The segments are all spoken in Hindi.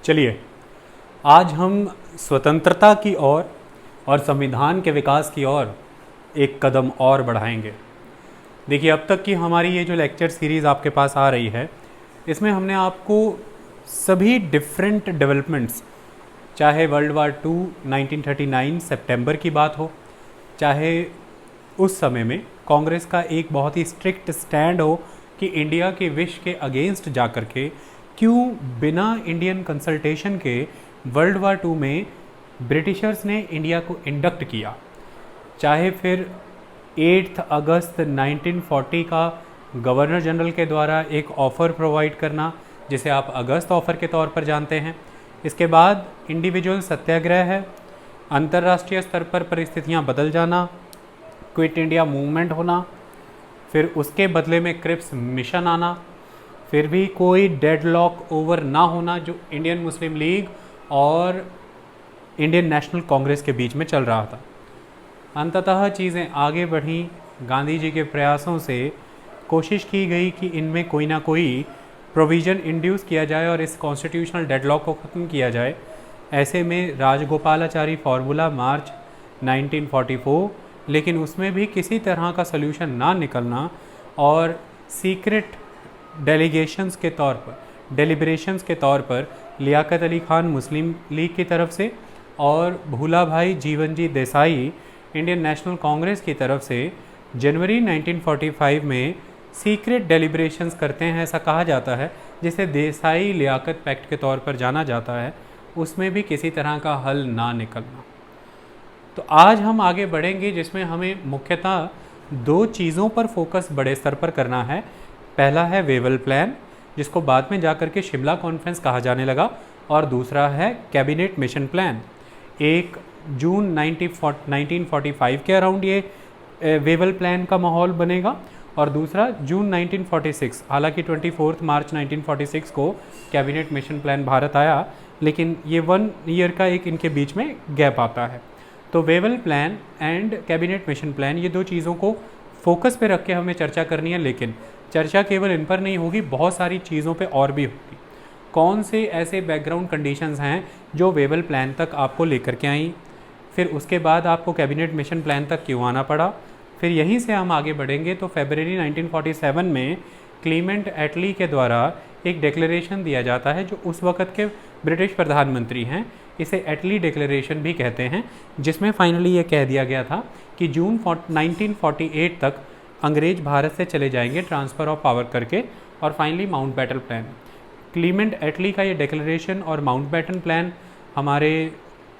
चलिए, आज हम स्वतंत्रता की ओर और संविधान के विकास की ओर एक कदम और बढ़ाएंगे। देखिए, अब तक की हमारी ये जो लेक्चर सीरीज़ आपके पास आ रही है, इसमें हमने आपको सभी डिफरेंट डेवलपमेंट्स, चाहे वर्ल्ड वार 2 1939 सितंबर की बात हो, चाहे उस समय में कांग्रेस का एक बहुत ही स्ट्रिक्ट स्टैंड हो कि इंडिया के विश के अगेंस्ट जा कर के क्यों बिना इंडियन कंसल्टेशन के वर्ल्ड वार 2 में ब्रिटिशर्स ने इंडिया को इंडक्ट किया, चाहे फिर 8 अगस्त 1940 का गवर्नर जनरल के द्वारा एक ऑफ़र प्रोवाइड करना, जिसे आप अगस्त ऑफ़र के तौर पर जानते हैं। इसके बाद इंडिविजुअल सत्याग्रह है, अंतर्राष्ट्रीय स्तर पर परिस्थितियां बदल जाना, क्विट इंडिया मूवमेंट होना, फिर उसके बदले में क्रिप्स मिशन आना, फिर भी कोई डेडलॉक ओवर ना होना जो इंडियन मुस्लिम लीग और इंडियन नेशनल कांग्रेस के बीच में चल रहा था। अंततः चीज़ें आगे बढ़ी। गांधी जी के प्रयासों से कोशिश की गई कि इनमें कोई ना कोई प्रोविज़न इंड्यूस किया जाए और इस कॉन्स्टिट्यूशनल डेडलॉक को ख़त्म किया जाए। ऐसे में राजगोपालाचारी फार्मूला मार्च 1944, लेकिन उसमें भी किसी तरह का सल्यूशन ना निकलना और सीक्रेट डेलीगेशंस के तौर पर, डेलिब्रेशंस के तौर पर लियाकत अली खान मुस्लिम लीग की तरफ से और भूला भाई जीवनजी देसाई इंडियन नेशनल कांग्रेस की तरफ से जनवरी 1945 में सीक्रेट डेलिब्रेशंस करते हैं, ऐसा कहा जाता है, जिसे देसाई लियाकत पैक्ट के तौर पर जाना जाता है। उसमें भी किसी तरह का हल ना निकलना। तो आज हम आगे बढ़ेंगे, जिसमें हमें मुख्यतः दो चीज़ों पर फोकस बड़े स्तर पर करना है। पहला है वेवल प्लान, जिसको बाद में जाकर के शिमला कॉन्फ्रेंस कहा जाने लगा, और दूसरा है कैबिनेट मिशन प्लान। एक जून 1945 के अराउंड ये वेवल प्लान का माहौल बनेगा और दूसरा जून 1946, हालांकि 24 मार्च 1946 को कैबिनेट मिशन प्लान भारत आया, लेकिन ये 1 ईयर का एक इनके बीच में गैप आता है। तो Wavell plan and cabinet mission plan, ये दो चीज़ों को फोकस पे रख के हमें चर्चा करनी है, लेकिन चर्चा केवल इन पर नहीं होगी, बहुत सारी चीज़ों पे और भी होगी। कौन से ऐसे बैकग्राउंड कंडीशंस हैं जो वेवल प्लान तक आपको लेकर के आई, फिर उसके बाद आपको कैबिनेट मिशन प्लान तक क्यों आना पड़ा, फिर यहीं से हम आगे बढ़ेंगे। तो फरवरी 1947 में क्लीमेंट एटली के द्वारा एक डिक्लेरेशन दिया जाता है, जो उस वक़्त के ब्रिटिश प्रधानमंत्री हैं, इसे एटली डिक्लेरेशन भी कहते हैं, जिसमें फाइनली ये कह दिया गया था कि जून 1948 तक अंग्रेज भारत से चले जाएंगे ट्रांसफ़र ऑफ पावर करके, और फाइनली माउंटबैटन प्लान। क्लीमेंट एटली का ये डिक्लेरेशन और माउंटबैटन प्लान हमारे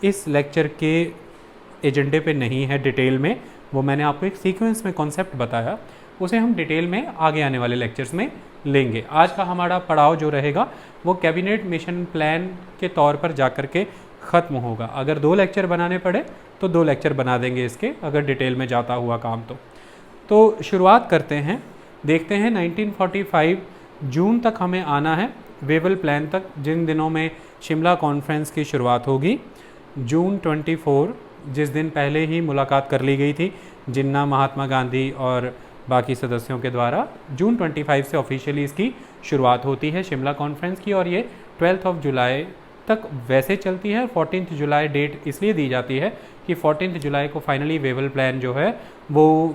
इस लेक्चर के एजेंडे पे नहीं है डिटेल में, वो मैंने आपको एक सीक्वेंस में कॉन्सेप्ट बताया, उसे हम डिटेल में आगे आने वाले लेक्चर्स में लेंगे। आज का हमारा पड़ाव जो रहेगा वो कैबिनेट मिशन प्लान के तौर पर जाकर के ख़त्म होगा। अगर 2 लेक्चर बनाने पड़े तो 2 लेक्चर बना देंगे इसके, अगर डिटेल में जाता हुआ काम तो शुरुआत करते हैं। देखते हैं 1945 जून तक हमें आना है, वेवल प्लान तक, जिन दिनों में शिमला कॉन्फ्रेंस की शुरुआत होगी। जून 24, जिस दिन पहले ही मुलाकात कर ली गई थी जिन्ना, महात्मा गांधी और बाकी सदस्यों के द्वारा, जून 25 से ऑफिशियली इसकी शुरुआत होती है शिमला कॉन्फ्रेंस की, और ये 12 जुलाई तक वैसे चलती है। 14 जुलाई डेट इसलिए दी जाती है कि 14 जुलाई को फाइनली वेवल प्लान जो है वो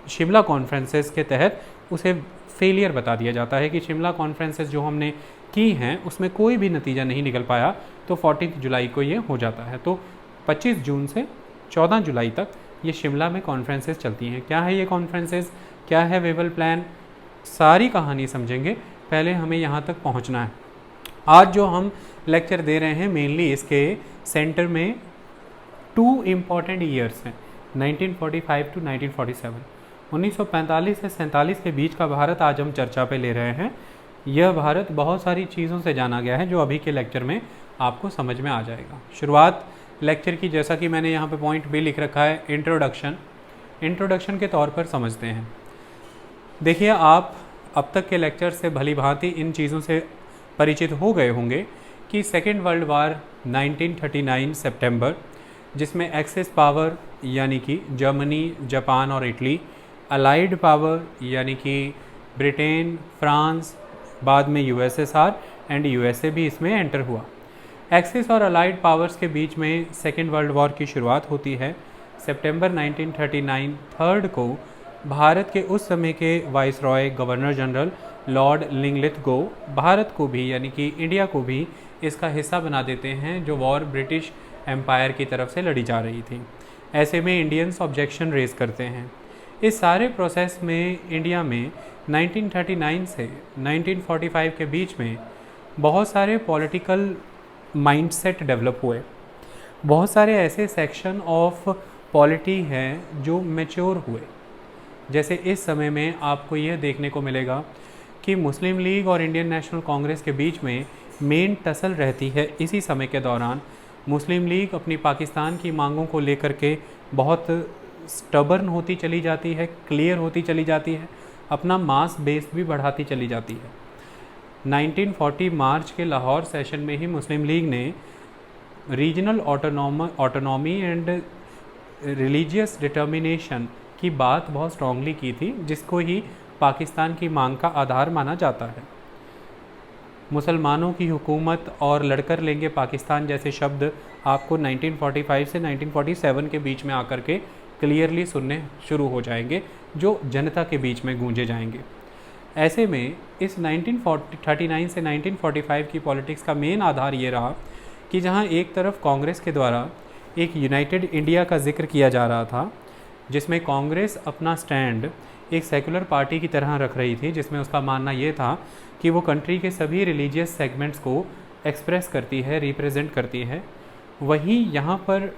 शिमला कॉन्फ्रेंसेस के तहत उसे फेलियर बता दिया जाता है कि शिमला कॉन्फ्रेंसेस जो हमने की हैं उसमें कोई भी नतीजा नहीं निकल पाया, तो 14 जुलाई को ये हो जाता है। तो 25 जून से 14 जुलाई तक ये शिमला में कॉन्फ्रेंसेस चलती हैं। क्या है ये कॉन्फ्रेंसेस, क्या है वेवल प्लान, सारी कहानी समझेंगे। पहले हमें यहाँ तक पहुँचना है। आज जो हम लेक्चर दे रहे हैं मेनली इसके सेंटर में 2 इम्पॉर्टेंट ईयर्स हैं, 1945 टू 1947। 1945 से 47 के बीच का भारत आज हम चर्चा पे ले रहे हैं। यह भारत बहुत सारी चीज़ों से जाना गया है जो अभी के लेक्चर में आपको समझ में आ जाएगा। शुरुआत लेक्चर की, जैसा कि मैंने यहाँ पे पॉइंट भी लिख रखा है, इंट्रोडक्शन के तौर पर समझते हैं। देखिए, आप अब तक के लेक्चर से भली भांति इन चीज़ों से परिचित हो गए होंगे कि सेकेंड वर्ल्ड वार 1939 सितंबर, जिसमें एक्सेस पावर यानी कि जर्मनी, जापान और इटली, अलाइड पावर यानी कि ब्रिटेन, फ्रांस, बाद में यूएसएसआर एंड यूएसए भी इसमें एंटर हुआ। एक्सिस और अलाइड पावर्स के बीच में सेकेंड वर्ल्ड वॉर की शुरुआत होती है। सितंबर 1939 थर्ड को भारत के उस समय के viceroy governor general Lord Linlithgow Bharat को भी यानी कि इंडिया को भी इसका हिस्सा बना देते हैं, जो वॉर ब्रिटिश एम्पायर की तरफ से लड़ी जा रही थी। ऐसे में इंडियंस ऑब्जेक्शन रेज करते हैं। इस सारे प्रोसेस में इंडिया में 1939 से 1945 के बीच में बहुत सारे पॉलिटिकल माइंडसेट डेवलप हुए। बहुत सारे ऐसे सेक्शन ऑफ पॉलिटी हैं जो मैच्योर हुए। जैसे इस समय में आपको यह देखने को मिलेगा कि मुस्लिम लीग और इंडियन नेशनल कांग्रेस के बीच में मेन टसल रहती है। इसी समय के दौरान मुस्लिम लीग अपनी पाकिस्तान की मांगों को लेकर के बहुत स्टबर्न होती चली जाती है, क्लियर होती चली जाती है, अपना मास बेस भी बढ़ाती चली जाती है। 1940 मार्च के लाहौर सेशन में ही मुस्लिम लीग ने regional autonomy and religious determination की बात बहुत स्ट्रांगली की थी, जिसको ही पाकिस्तान की मांग का आधार माना जाता है। मुसलमानों की हुकूमत और लड़कर लेंगे पाकिस्तान जैसे शब्द आपको 1945 से 1947 के बीच में आकर के क्लियरली सुनने शुरू हो जाएंगे, जो जनता के बीच में गूंजे जाएंगे। ऐसे में इस 1939 से 1945 की पॉलिटिक्स का मेन आधार ये रहा कि जहां एक तरफ कांग्रेस के द्वारा एक यूनाइटेड इंडिया का जिक्र किया जा रहा था, जिसमें कांग्रेस अपना स्टैंड एक सेकुलर पार्टी की तरह रख रही थी, जिसमें उसका मानना ये था कि वो कंट्री के सभी रिलीजियस सेगमेंट्स को एक्सप्रेस करती है, रिप्रेजेंट करती है। वहीं यहाँ पर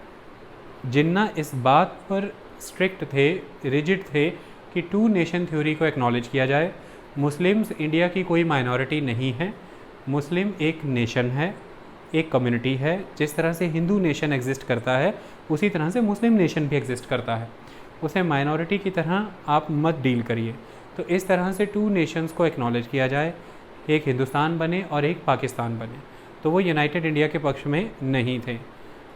जिन्ना इस बात पर स्ट्रिक्ट थे, रिजिड थे कि टू नेशन थ्योरी को एक्नॉलेज किया जाए। मुस्लिम्स इंडिया की कोई माइनॉरिटी नहीं है, मुस्लिम एक नेशन है, एक कम्युनिटी है। जिस तरह से हिंदू नेशन एग्जिस्ट करता है उसी तरह से मुस्लिम नेशन भी एग्जिस्ट करता है, उसे माइनॉरिटी की तरह आप मत डील करिए। तो इस तरह से टू नेशंस को एक्नॉलेज किया जाए, एक हिंदुस्तान बने और एक पाकिस्तान बने। तो वो यूनाइटेड इंडिया के पक्ष में नहीं थे।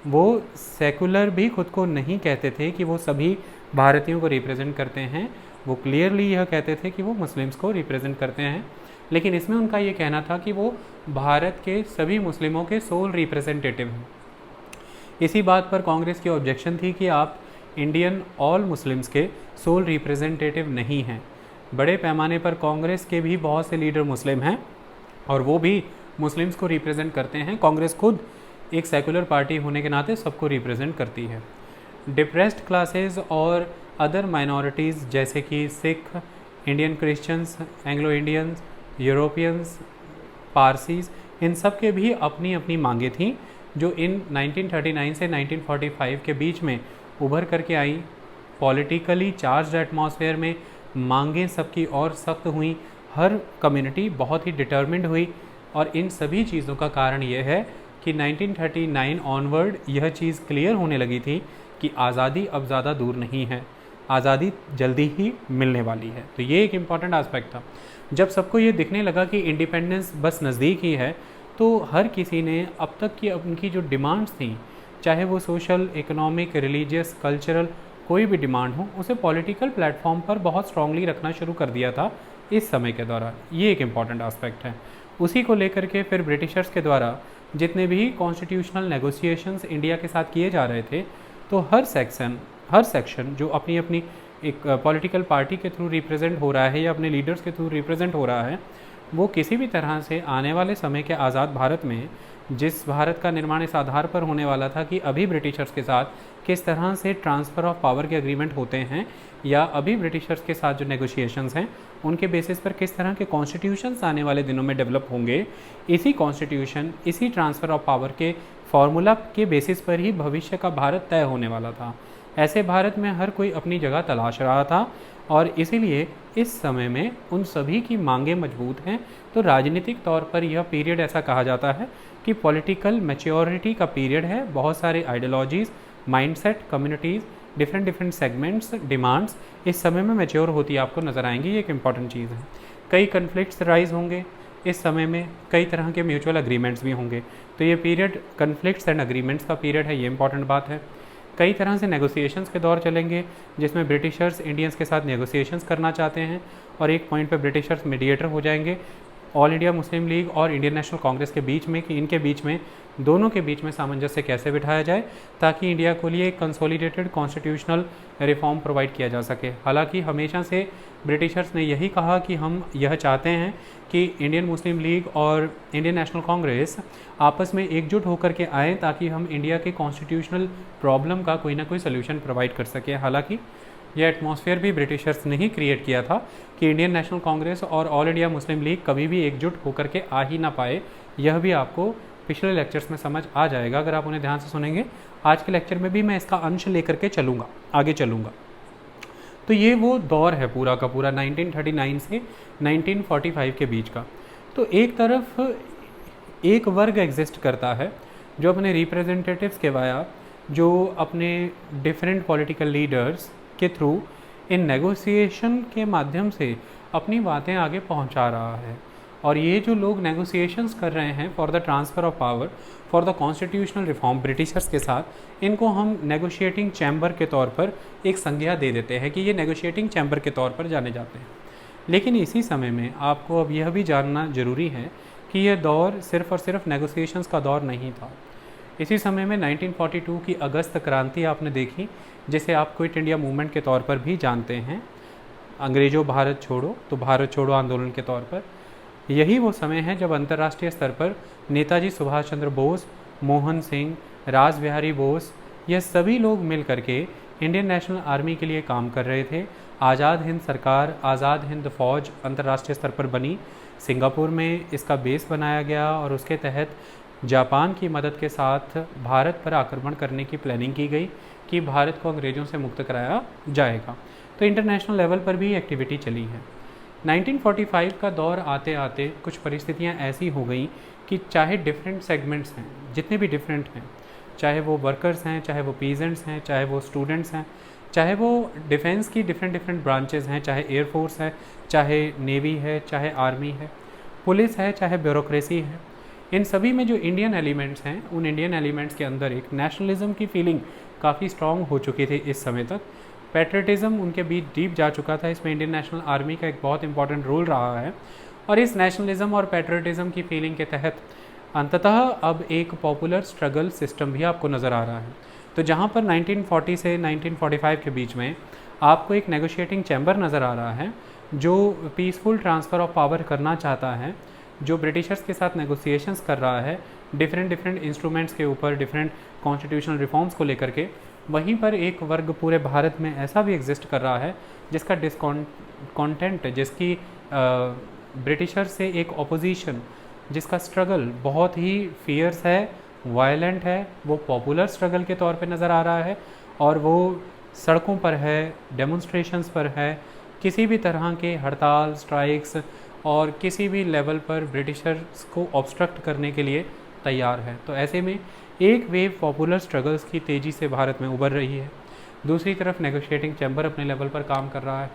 वो सेकुलर भी खुद को नहीं कहते थे कि वो सभी भारतीयों को रिप्रेजेंट करते हैं, वो क्लियरली यह कहते थे कि वो मुस्लिम्स को रिप्रेजेंट करते हैं। लेकिन इसमें उनका ये कहना था कि वो भारत के सभी मुस्लिमों के सोल रिप्रेजेंटेटिव हैं। इसी बात पर कांग्रेस की ऑब्जेक्शन थी कि आप इंडियन ऑल मुस्लिम्स के सोल रिप्रेजेंटेटिव नहीं हैं। बड़े पैमाने पर कांग्रेस के भी बहुत से लीडर मुस्लिम हैं और वो भी मुस्लिम्स को रिप्रेजेंट करते हैं। कांग्रेस खुद एक सेकुलर पार्टी होने के नाते सबको रिप्रेजेंट करती है। डिप्रेस्ड क्लासेस और अदर माइनॉरिटीज़ जैसे कि Sikh, Indian Christians, Anglo Indians, Europeans, Parsis, इन सब के भी अपनी अपनी मांगें थीं, जो इन 1939 से 1945 के बीच में उभर करके आई। पॉलिटिकली चार्ज एटमॉस्फेयर में मांगें सबकी और सख्त हुई, हर कम्युनिटी बहुत ही डिटर्मिन्ड हुई। और इन सभी चीज़ों का कारण ये है कि 1939 ऑनवर्ड यह चीज़ क्लियर होने लगी थी कि आज़ादी अब ज़्यादा दूर नहीं है, आज़ादी जल्दी ही मिलने वाली है। तो ये एक इम्पॉर्टेंट एस्पेक्ट था। जब सबको ये दिखने लगा कि इंडिपेंडेंस बस नज़दीक ही है, तो हर किसी ने अब तक की उनकी जो डिमांड्स थी, चाहे वो सोशल, इकोनॉमिक, रिलीजियस, कल्चरल, कोई भी डिमांड हो, उसे पॉलिटिकल प्लेटफॉर्म पर बहुत स्ट्रांगली रखना शुरू कर दिया था इस समय के दौरान। ये एक इम्पॉर्टेंट एस्पेक्ट है। उसी को लेकर के फिर ब्रिटिशर्स के द्वारा जितने भी कॉन्स्टिट्यूशनल नेगोशिएशंस इंडिया के साथ किए जा रहे थे, तो हर सेक्शन जो अपनी अपनी एक पॉलिटिकल पार्टी के थ्रू रिप्रेजेंट हो रहा है या अपने लीडर्स के थ्रू रिप्रेजेंट हो रहा है, वो किसी भी तरह से आने वाले समय के आज़ाद भारत में, जिस भारत का निर्माण इस आधार पर होने वाला था कि अभी ब्रिटिशर्स के साथ किस तरह से ट्रांसफ़र ऑफ पावर के एग्रीमेंट होते हैं, या अभी ब्रिटिशर्स के साथ जो नेगोशिएशंस हैं उनके बेसिस पर किस तरह के कॉन्स्टिट्यूशंस आने वाले दिनों में डेवलप होंगे, इसी कॉन्स्टिट्यूशन, इसी ट्रांसफ़र ऑफ पावर के फॉर्मूला के बेसिस पर ही भविष्य का भारत तय होने वाला था। ऐसे भारत में हर कोई अपनी जगह तलाश रहा था और इसीलिए इस समय में उन सभी की मांगें मजबूत हैं। तो राजनीतिक तौर पर यह पीरियड ऐसा कहा जाता है कि पॉलिटिकल मैच्योरिटी का पीरियड है। बहुत सारे ideologies, mindset, communities, different segments, demands इस समय में मैच्योर होती आपको नज़र आएंगी। ये एक इम्पॉर्टेंट चीज़ है। कई कन्फ्लिक्ट्स राइज होंगे इस समय में, कई तरह के म्यूचुअल अग्रीमेंट्स भी होंगे। तो ये पीरियड कन्फ्लिक्ट्स एंड अग्रीमेंट्स का पीरियड है, ये इंपॉर्टेंट बात है। कई तरह से नेगोशिएशंस के दौर चलेंगे, जिसमें ब्रिटिशर्स इंडियंस के साथ नेगोशिएशंस करना चाहते हैं और एक पॉइंट पे ब्रिटिशर्स मीडिएटर हो जाएंगे। ऑल इंडिया मुस्लिम लीग और इंडियन नेशनल कांग्रेस के बीच में कि इनके बीच में, दोनों के बीच में सामंजस्य कैसे बिठाया जाए ताकि इंडिया को लिए एक कंसोलिडेटेड कॉन्स्टिट्यूशनल रिफॉर्म प्रोवाइड किया जा सके। हालांकि हमेशा से ब्रिटिशर्स ने यही कहा कि हम यह चाहते हैं कि इंडियन मुस्लिम लीग और इंडियन नेशनल कांग्रेस आपस में एकजुट होकर के आएँ ताकि हम इंडिया के कॉन्स्टिट्यूशनल प्रॉब्लम का कोई ना कोई सोल्यूशन प्रोवाइड कर सकें। हालांकि यह एटमॉस्फेयर भी ब्रिटिशर्स ने ही क्रिएट किया था कि इंडियन नेशनल कांग्रेस और ऑल इंडिया मुस्लिम लीग कभी भी एकजुट होकर के आ ही ना पाए। यह भी आपको पिछले लेक्चर्स में समझ आ जाएगा अगर आप उन्हें ध्यान से सुनेंगे। आज के लेक्चर में भी मैं इसका अंश लेकर के आगे चलूँगा। तो ये वो दौर है पूरा का पूरा 1939 से 1945 के बीच का। तो एक तरफ एक वर्ग एग्जिस्ट करता है जो अपने रिप्रेजेंटेटिव्स के वाया, जो अपने डिफरेंट पॉलिटिकल लीडर्स के थ्रू इन नेगोशिएशन के माध्यम से अपनी बातें आगे पहुंचा रहा है। और ये जो लोग नेगोशिएशंस कर रहे हैं for the transfer of power for the constitutional reform Britishers के साथ, इनको हम नेगोशिएटिंग चैम्बर के तौर पर एक संज्ञा दे देते हैं कि ये नेगोशिएटिंग चैम्बर के तौर पर जाने जाते हैं। लेकिन इसी समय में आपको अब यह भी जानना ज़रूरी है कि यह दौर सिर्फ़ और सिर्फ नेगोशिएशंस का दौर नहीं था। इसी समय में 1942 की अगस्त क्रांति आपने देखी, जिसे आप क्विट इंडिया मूवमेंट के तौर पर भी जानते हैं, अंग्रेज़ों भारत छोड़ो, तो भारत छोड़ो आंदोलन के तौर पर। यही वो समय है जब अंतर्राष्ट्रीय स्तर पर नेताजी सुभाष चंद्र बोस, मोहन सिंह, रास बिहारी बोस, यह सभी लोग मिल करके इंडियन नेशनल आर्मी के लिए काम कर रहे थे। आज़ाद हिंद सरकार, आज़ाद हिंद फ़ौज अंतर्राष्ट्रीय स्तर पर बनी, सिंगापुर में इसका बेस बनाया गया और उसके तहत जापान की मदद के साथ भारत पर आक्रमण करने की प्लानिंग की गई कि भारत को अंग्रेज़ों से मुक्त कराया जाएगा। तो इंटरनेशनल लेवल पर भी एक्टिविटी चली है। 1945 का दौर आते आते कुछ परिस्थितियां ऐसी हो गई कि चाहे डिफरेंट सेगमेंट्स हैं, जितने भी डिफरेंट हैं, चाहे वो वर्कर्स हैं, चाहे वो पीजेंट्स हैं, चाहे वो स्टूडेंट्स हैं, चाहे वो डिफेंस की डिफरेंट ब्रांचेस हैं, चाहे एयरफोर्स है, चाहे नेवी है, चाहे आर्मी है, पुलिस है, चाहे ब्यूरोक्रेसी है, इन सभी में जो इंडियन एलिमेंट्स हैं, उन इंडियन एलिमेंट्स के अंदर एक नेशनलिज्म की फीलिंग काफ़ी स्ट्रॉन्ग हो चुकी थी। इस समय तक पैट्रियटिज़म उनके बीच डीप जा चुका था। इसमें इंडियन नेशनल आर्मी का एक बहुत इंपॉर्टेंट रोल रहा है। और इस नेशनलिज्म और पैट्रियटिज़म की फीलिंग के तहत अंततः अब एक पॉपुलर स्ट्रगल सिस्टम भी आपको नज़र आ रहा है। तो जहाँ पर 1940 से 1945 के बीच में आपको एक नेगोशिएटिंग चैम्बर नज़र आ रहा है जो पीसफुल ट्रांसफ़र ऑफ पावर करना चाहता है, जो ब्रिटिशर्स के साथ नेगोशिएशंस कर रहा है डिफरेंट इंस्ट्रूमेंट्स के ऊपर, डिफरेंट कॉन्स्टिट्यूशनल रिफॉर्म्स को लेकर के, वहीं पर एक वर्ग पूरे भारत में ऐसा भी एग्जिस्ट कर रहा है जिसका डिस्कॉन्टेंट, जिसकी ब्रिटिशर्स से एक ऑपोजिशन, जिसका स्ट्रगल बहुत ही फियर्स है, वायलेंट है, वो पॉपुलर स्ट्रगल के तौर पे नज़र आ रहा है और वो सड़कों पर है, डेमोन्स्ट्रेशंस पर है, किसी भी तरह के हड़ताल, स्ट्राइक्स और किसी भी लेवल पर ब्रिटिशर्स को ऑब्स्ट्रक्ट करने के लिए तैयार है। तो ऐसे में एक वेव पॉपुलर स्ट्रगल्स की तेज़ी से भारत में उभर रही है, दूसरी तरफ नेगोशिएटिंग चैम्बर अपने लेवल पर काम कर रहा है।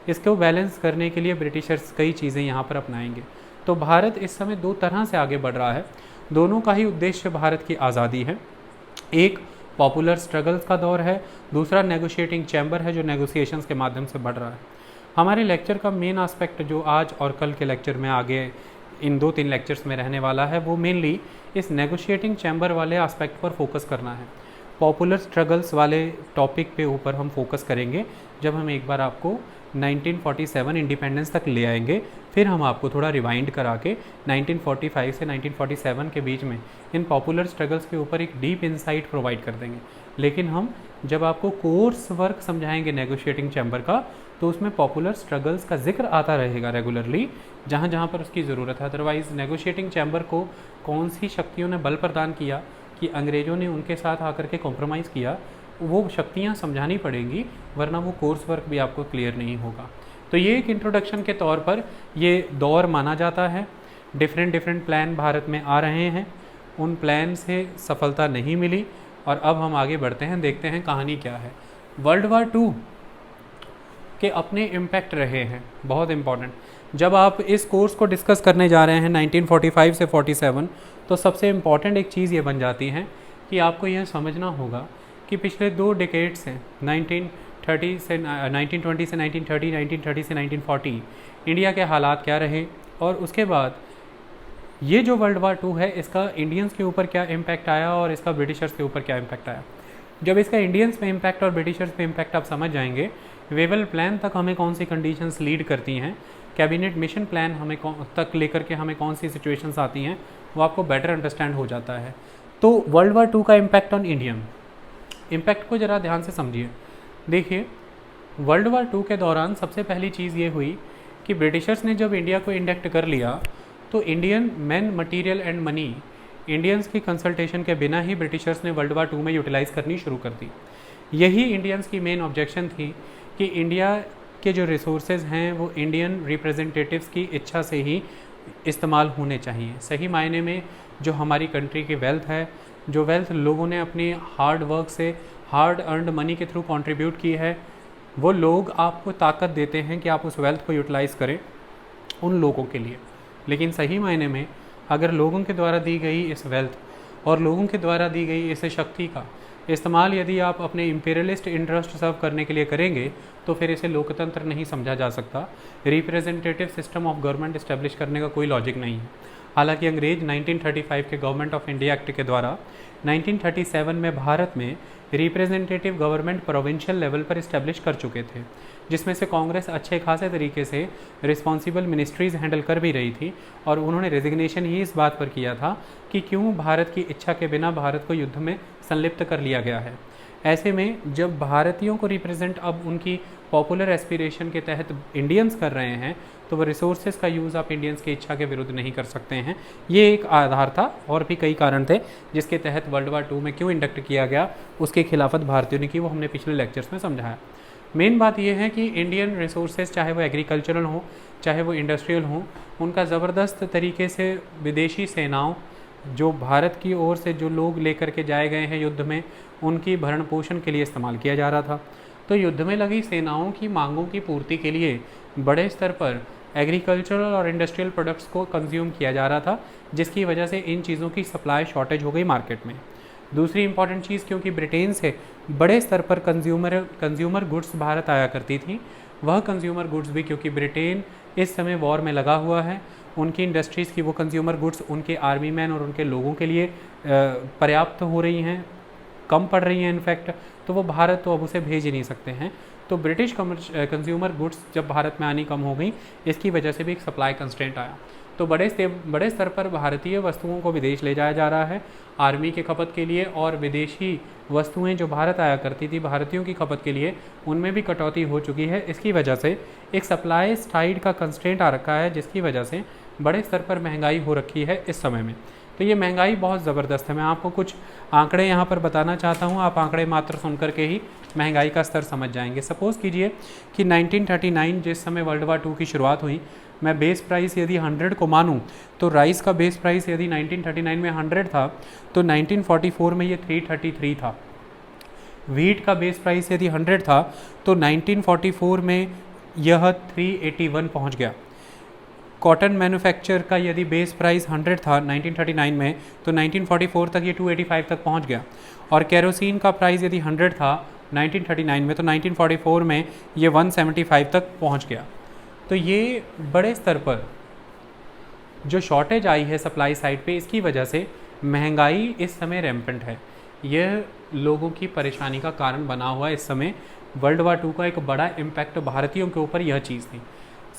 इसको बैलेंस करने के लिए ब्रिटिशर्स कई चीज़ें यहाँ पर अपनाएंगे। तो भारत इस समय दो तरह से आगे बढ़ रहा है, दोनों का ही उद्देश्य भारत की आज़ादी है। एक पॉपुलर स्ट्रगल्स का दौर है, दूसरा नेगोशिएटिंग चैम्बर है जो नेगोशिएशंस के माध्यम से बढ़ रहा है। हमारे लेक्चर का मेन एस्पेक्ट जो आज और कल के लेक्चर में आगे इन 2-3 लेक्चर्स में रहने वाला है, वो मेनली इस नेगोशिएटिंग चैम्बर वाले एस्पेक्ट पर फोकस करना है। पॉपुलर स्ट्रगल्स वाले टॉपिक पे ऊपर हम फोकस करेंगे जब हम एक बार आपको 1947 इंडिपेंडेंस तक ले आएंगे, फिर हम आपको थोड़ा रिवाइंड करा के 1945 से 1947 के बीच में इन पॉपुलर स्ट्रगल्स के ऊपर एक डीप इंसाइट प्रोवाइड कर देंगे। लेकिन हम जब आपको कोर्स वर्क समझाएंगे नेगोशिएटिंग चैम्बर का, तो उसमें पॉपुलर स्ट्रगल्स का जिक्र आता रहेगा रेगुलरली जहाँ जहाँ पर उसकी ज़रूरत है। अदरवाइज़ नेगोशिएटिंग चैम्बर को कौन सी शक्तियों ने बल प्रदान किया कि अंग्रेज़ों ने उनके साथ आकर के कॉम्प्रोमाइज़ किया, वो शक्तियाँ समझानी पड़ेंगी, वरना वो कोर्स वर्क भी आपको क्लियर नहीं होगा। तो ये एक इंट्रोडक्शन के तौर पर ये दौर माना जाता है। डिफरेंट प्लान भारत में आ रहे हैं, उन प्लान से सफलता नहीं मिली और अब हम आगे बढ़ते हैं, देखते हैं कहानी क्या है। वर्ल्ड वार 2 के अपने इम्पैक्ट रहे हैं, बहुत इम्पॉर्टेंट। जब आप इस कोर्स को डिस्कस करने जा रहे हैं 1945 से 47, तो सबसे इम्पॉर्टेंट एक चीज़ ये बन जाती है कि आपको यह समझना होगा कि पिछले 2 डिकेड्स हैं, 1920 से 1930, 1930 से 1940, इंडिया के हालात क्या रहे, और उसके बाद ये जो वर्ल्ड वार 2 है इसका इंडियंस के ऊपर क्या इम्पैक्ट आया और इसका ब्रिटिशर्स के ऊपर क्या इम्पैक्ट आया। जब इसका इंडियंस पे इम्पैक्ट और ब्रिटिशर्स पे इम्पैक्ट आप समझ जाएंगे, वेवल प्लान तक हमें कौन सी कंडीशंस लीड करती हैं, कैबिनेट मिशन प्लान हमें तक लेकर के हमें कौन सी सिचुएशंस आती हैं, वो आपको बेटर अंडरस्टैंड हो जाता है। तो वर्ल्ड वार 2 का इम्पैक्ट ऑन इंडियन, इम्पैक्ट को ज़रा ध्यान से समझिए। देखिए, वर्ल्ड वार 2 के दौरान सबसे पहली चीज़ ये हुई कि ब्रिटिशर्स ने जब इंडिया को इंडेक्ट कर लिया तो Indian man, material and money Indians की कंसल्टेशन के बिना ही ब्रिटिशर्स ने वर्ल्ड वार 2 में यूटिलाइज़ करनी शुरू कर दी। यही इंडियंस की मेन ऑब्जेक्शन थी कि इंडिया के जो रिसोर्सेज हैं वो इंडियन रिप्रेजेंटेटिव्स की इच्छा से ही इस्तेमाल होने चाहिए। सही मायने में जो हमारी कंट्री की वेल्थ है, जो वेल्थ लोगों ने अपनी हार्ड वर्क से, हार्ड अर्नड मनी के थ्रू कंट्रीब्यूट की है, वो लोग आपको ताकत देते हैं कि आप उस वेल्थ को यूटिलाइज़ करें उन लोगों के लिए। लेकिन सही मायने में अगर लोगों के द्वारा दी गई इस वेल्थ और लोगों के द्वारा दी गई इस शक्ति का इस्तेमाल यदि आप अपने इंपीरियलिस्ट इंटरेस्ट सर्व करने के लिए करेंगे तो फिर इसे लोकतंत्र नहीं समझा जा सकता। Representative system of government establish करने का कोई लॉजिक नहीं है। हालांकि अंग्रेज 1935 के गवर्नमेंट ऑफ इंडिया एक्ट के द्वारा 1937 में भारत में रिप्रेजेंटेटिव गवर्नमेंट प्रोविंशियल लेवल पर इस्टेब्लिश कर चुके थे, जिसमें से कांग्रेस अच्छे खासे तरीके से रिस्पॉन्सिबल मिनिस्ट्रीज़ हैंडल कर भी रही थी और उन्होंने रेजिग्नेशन ही इस बात पर किया था कि क्यों भारत की इच्छा के बिना भारत को युद्ध में संलिप्त कर लिया गया है। ऐसे में जब भारतीयों को रिप्रेजेंट अब उनकी पॉपुलर एस्पिरेशन के तहत इंडियंस कर रहे हैं तो वो रिसोर्सेज का यूज़ आप इंडियंस की इच्छा के विरुद्ध नहीं कर सकते हैं। ये एक आधार था और भी कई कारण थे जिसके तहत वर्ल्ड वार 2 में क्यों इंडक्ट किया गया, उसकी खिलाफत भारतीयों ने की, वो हमने पिछले लेक्चर्स में समझाया। मेन बात यह है कि इंडियन रिसोर्सेज चाहे वो एग्रीकल्चरल हो चाहे वो इंडस्ट्रियल हो, उनका ज़बरदस्त तरीके से विदेशी सेनाओं, जो भारत की ओर से जो लोग लेकर के जाए गए हैं युद्ध में, उनकी भरण पोषण के लिए इस्तेमाल किया जा रहा था। तो युद्ध में लगी सेनाओं की मांगों की पूर्ति के लिए बड़े स्तर पर एग्रीकल्चरल और इंडस्ट्रियल प्रोडक्ट्स को कंज्यूम किया जा रहा था, जिसकी वजह से इन चीज़ों की सप्लाई शॉर्टेज हो गई मार्केट में। दूसरी इंपॉर्टेंट चीज़, क्योंकि ब्रिटेन से बड़े स्तर पर कंज्यूमर गुड्स भारत आया करती थी, वह कंज्यूमर गुड्स भी क्योंकि ब्रिटेन इस समय वॉर में लगा हुआ है, उनकी इंडस्ट्रीज़ की वो कंज्यूमर गुड्स उनके आर्मी मैन और उनके लोगों के लिए पर्याप्त हो रही हैं, कम पड़ रही हैं इनफैक्ट, तो वो भारत तो अब उसे भेज ही नहीं सकते हैं। तो ब्रिटिश कंज्यूमर गुड्स जब भारत में आनी कम हो गई, इसकी वजह से भी एक सप्लाई कंस्ट्रेंट आया। तो बड़े स्तर पर भारतीय वस्तुओं को विदेश ले जाया जा रहा है आर्मी के खपत के लिए, और विदेशी वस्तुएं जो भारत आया करती थी भारतीयों की खपत के लिए, उनमें भी कटौती हो चुकी है। इसकी वजह से एक सप्लाई साइड का कंस्ट्रेंट आ रखा है, जिसकी वजह से बड़े स्तर पर महंगाई हो रखी है इस समय में। तो ये महंगाई बहुत ज़बरदस्त है। मैं आपको कुछ आंकड़े यहाँ पर बताना चाहता हूँ, आप आंकड़े मात्र सुन कर के ही महंगाई का स्तर समझ जाएंगे। सपोज़ कीजिए कि 1939 जिस समय वर्ल्ड वार 2 की शुरुआत हुई, मैं बेस प्राइस यदि 100 को मानूं तो राइस का बेस प्राइस यदि 1939 में 100 था तो 1944 में ये 333 था। व्हीट का बेस प्राइस यदि 100 था तो 1944 में यह 381 पहुंच गया। कॉटन मैन्युफैक्चर का यदि बेस प्राइस 100 था 1939 में तो 1944 तक ये 285 तक पहुंच गया। और केरोसिन का प्राइस यदि 100 था 1939 में तो 1944 में ये 175 तक पहुंच गया। तो ये बड़े स्तर पर जो शॉर्टेज आई है सप्लाई साइड पे, इसकी वजह से महंगाई इस समय रैम्पेंट है। यह लोगों की परेशानी का कारण बना हुआ है इस समय। वर्ल्ड वार 2 का एक बड़ा इम्पैक्ट भारतीयों के ऊपर यह चीज़ थी।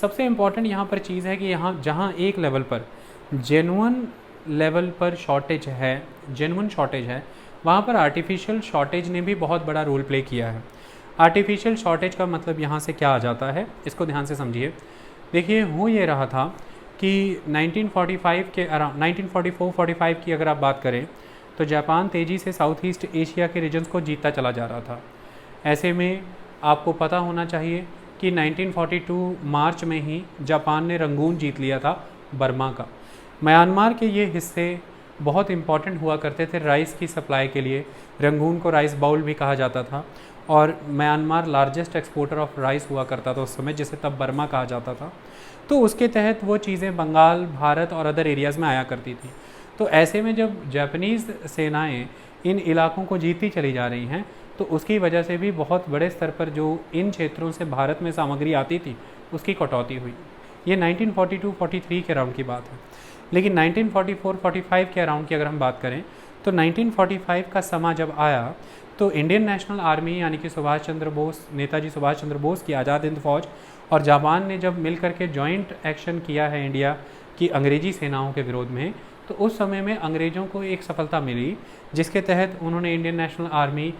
सबसे इम्पॉर्टेंट यहाँ पर चीज़ है कि यहाँ जहाँ एक लेवल पर जेन्युइन लेवल पर शॉर्टेज है, वहाँ पर आर्टिफिशियल शॉर्टेज ने भी बहुत बड़ा रोल प्ले किया है। आर्टिफिशियल शॉर्टेज का मतलब यहाँ से क्या आ जाता है, इसको ध्यान से समझिए। देखिए, हो ये रहा था कि 1945 के अराउंड 1944-45 की अगर आप बात करें तो जापान तेज़ी से साउथ ईस्ट एशिया के रीजन्स को जीतता चला जा रहा था। ऐसे में आपको पता होना चाहिए कि 1942 मार्च में ही जापान ने रंगून जीत लिया था बर्मा का। म्यांमार के ये हिस्से बहुत इम्पॉर्टेंट हुआ करते थे राइस की सप्लाई के लिए। रंगून को राइस बाउल भी कहा जाता था और Myanmar largest exporter of rice हुआ करता था उस समय, जिसे तब बर्मा कहा जाता था। तो उसके तहत वो चीज़ें बंगाल, भारत और अदर एरियाज़ में आया करती थी। तो ऐसे में जब जापानीज़ सेनाएं इन इलाकों को जीतती चली जा रही हैं तो उसकी वजह से भी बहुत बड़े स्तर पर जो इन क्षेत्रों से भारत में सामग्री आती थी उसकी कटौती हुई। ये 1942-43 के अराउंड की बात है। लेकिन 1944-45 के अराउंड की अगर हम बात करें तो 1945 का समा जब आया तो इंडियन नेशनल आर्मी यानी कि सुभाष चंद्र बोस, नेताजी सुभाष चंद्र बोस की आज़ाद हिंद फौज और जापान ने जब मिल करके जॉइंट एक्शन किया है इंडिया की अंग्रेजी सेनाओं के विरोध में, तो उस समय में अंग्रेज़ों को एक सफलता मिली जिसके तहत उन्होंने इंडियन नेशनल आर्मी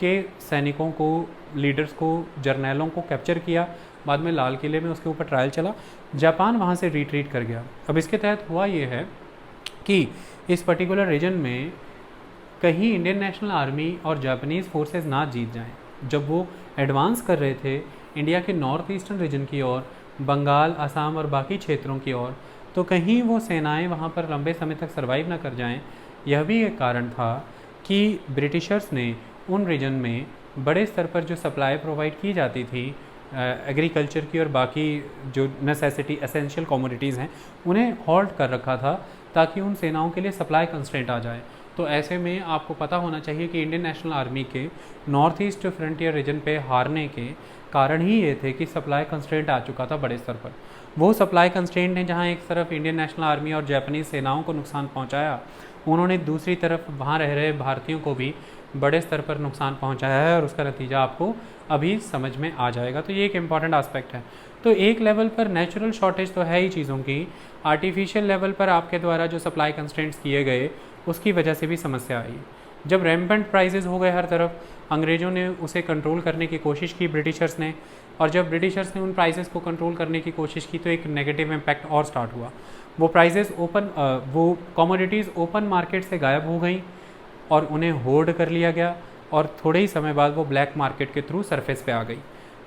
के सैनिकों को, लीडर्स को, जर्नैलों को कैप्चर किया। बाद में लाल किले में उसके ऊपर ट्रायल चला, जापान वहाँ से रिट्रीट कर गया। अब इसके तहत हुआ ये है कि इस पर्टिकुलर रीजन में कहीं इंडियन नेशनल आर्मी और जापानीज़ फोर्सेस ना जीत जाएं। जब वो एडवांस कर रहे थे इंडिया के नॉर्थ ईस्टर्न रीजन की ओर, बंगाल, असम और बाकी क्षेत्रों की ओर, तो कहीं वो सेनाएं वहाँ पर लंबे समय तक सर्वाइव ना कर जाएं। यह भी एक कारण था कि ब्रिटिशर्स ने उन रीजन में बड़े स्तर पर जो सप्लाई प्रोवाइड की जाती थी एग्रीकल्चर की और बाकी जो नेसेसिटी एसेंशियल कमोडिटीज़ हैं, उन्हें हॉल्ट कर रखा था ताकि उन सेनाओं के लिए सप्लाई कंस्ट्रेंट आ जाए। तो ऐसे में आपको पता होना चाहिए कि इंडियन नेशनल आर्मी के नॉर्थ ईस्ट फ्रंटियर रीजन पे हारने के कारण ही ये थे कि सप्लाई कंस्ट्रेंट आ चुका था बड़े स्तर पर। वो सप्लाई कंस्ट्रेंट ने जहाँ एक तरफ इंडियन नेशनल आर्मी और जापानीज़ सेनाओं को नुकसान पहुँचाया, उन्होंने दूसरी तरफ वहाँ रह रहे भारतीयों को भी बड़े स्तर पर नुकसान पहुँचाया है और उसका नतीजा आपको अभी समझ में आ जाएगा। तो ये एक इम्पॉर्टेंट आस्पेक्ट है। तो एक लेवल पर नेचुरल शॉर्टेज तो है ही चीज़ों की, आर्टिफिशियल लेवल पर आपके द्वारा जो सप्लाई कंस्ट्रेंट्स किए गए उसकी वजह से भी समस्या आई। जब रैम्पेंट प्राइसेस हो गए हर तरफ, अंग्रेज़ों ने उसे कंट्रोल करने की कोशिश की ब्रिटिशर्स ने, और जब ब्रिटिशर्स ने उन प्राइसेस को कंट्रोल करने की कोशिश की तो एक नेगेटिव इम्पैक्ट और स्टार्ट हुआ। वो प्राइसेस वो कमोडिटीज़ ओपन मार्केट से गायब हो गई और उन्हें होर्ड कर लिया गया और थोड़े ही समय बाद वो ब्लैक मार्केट के थ्रू सरफेस पे आ गई।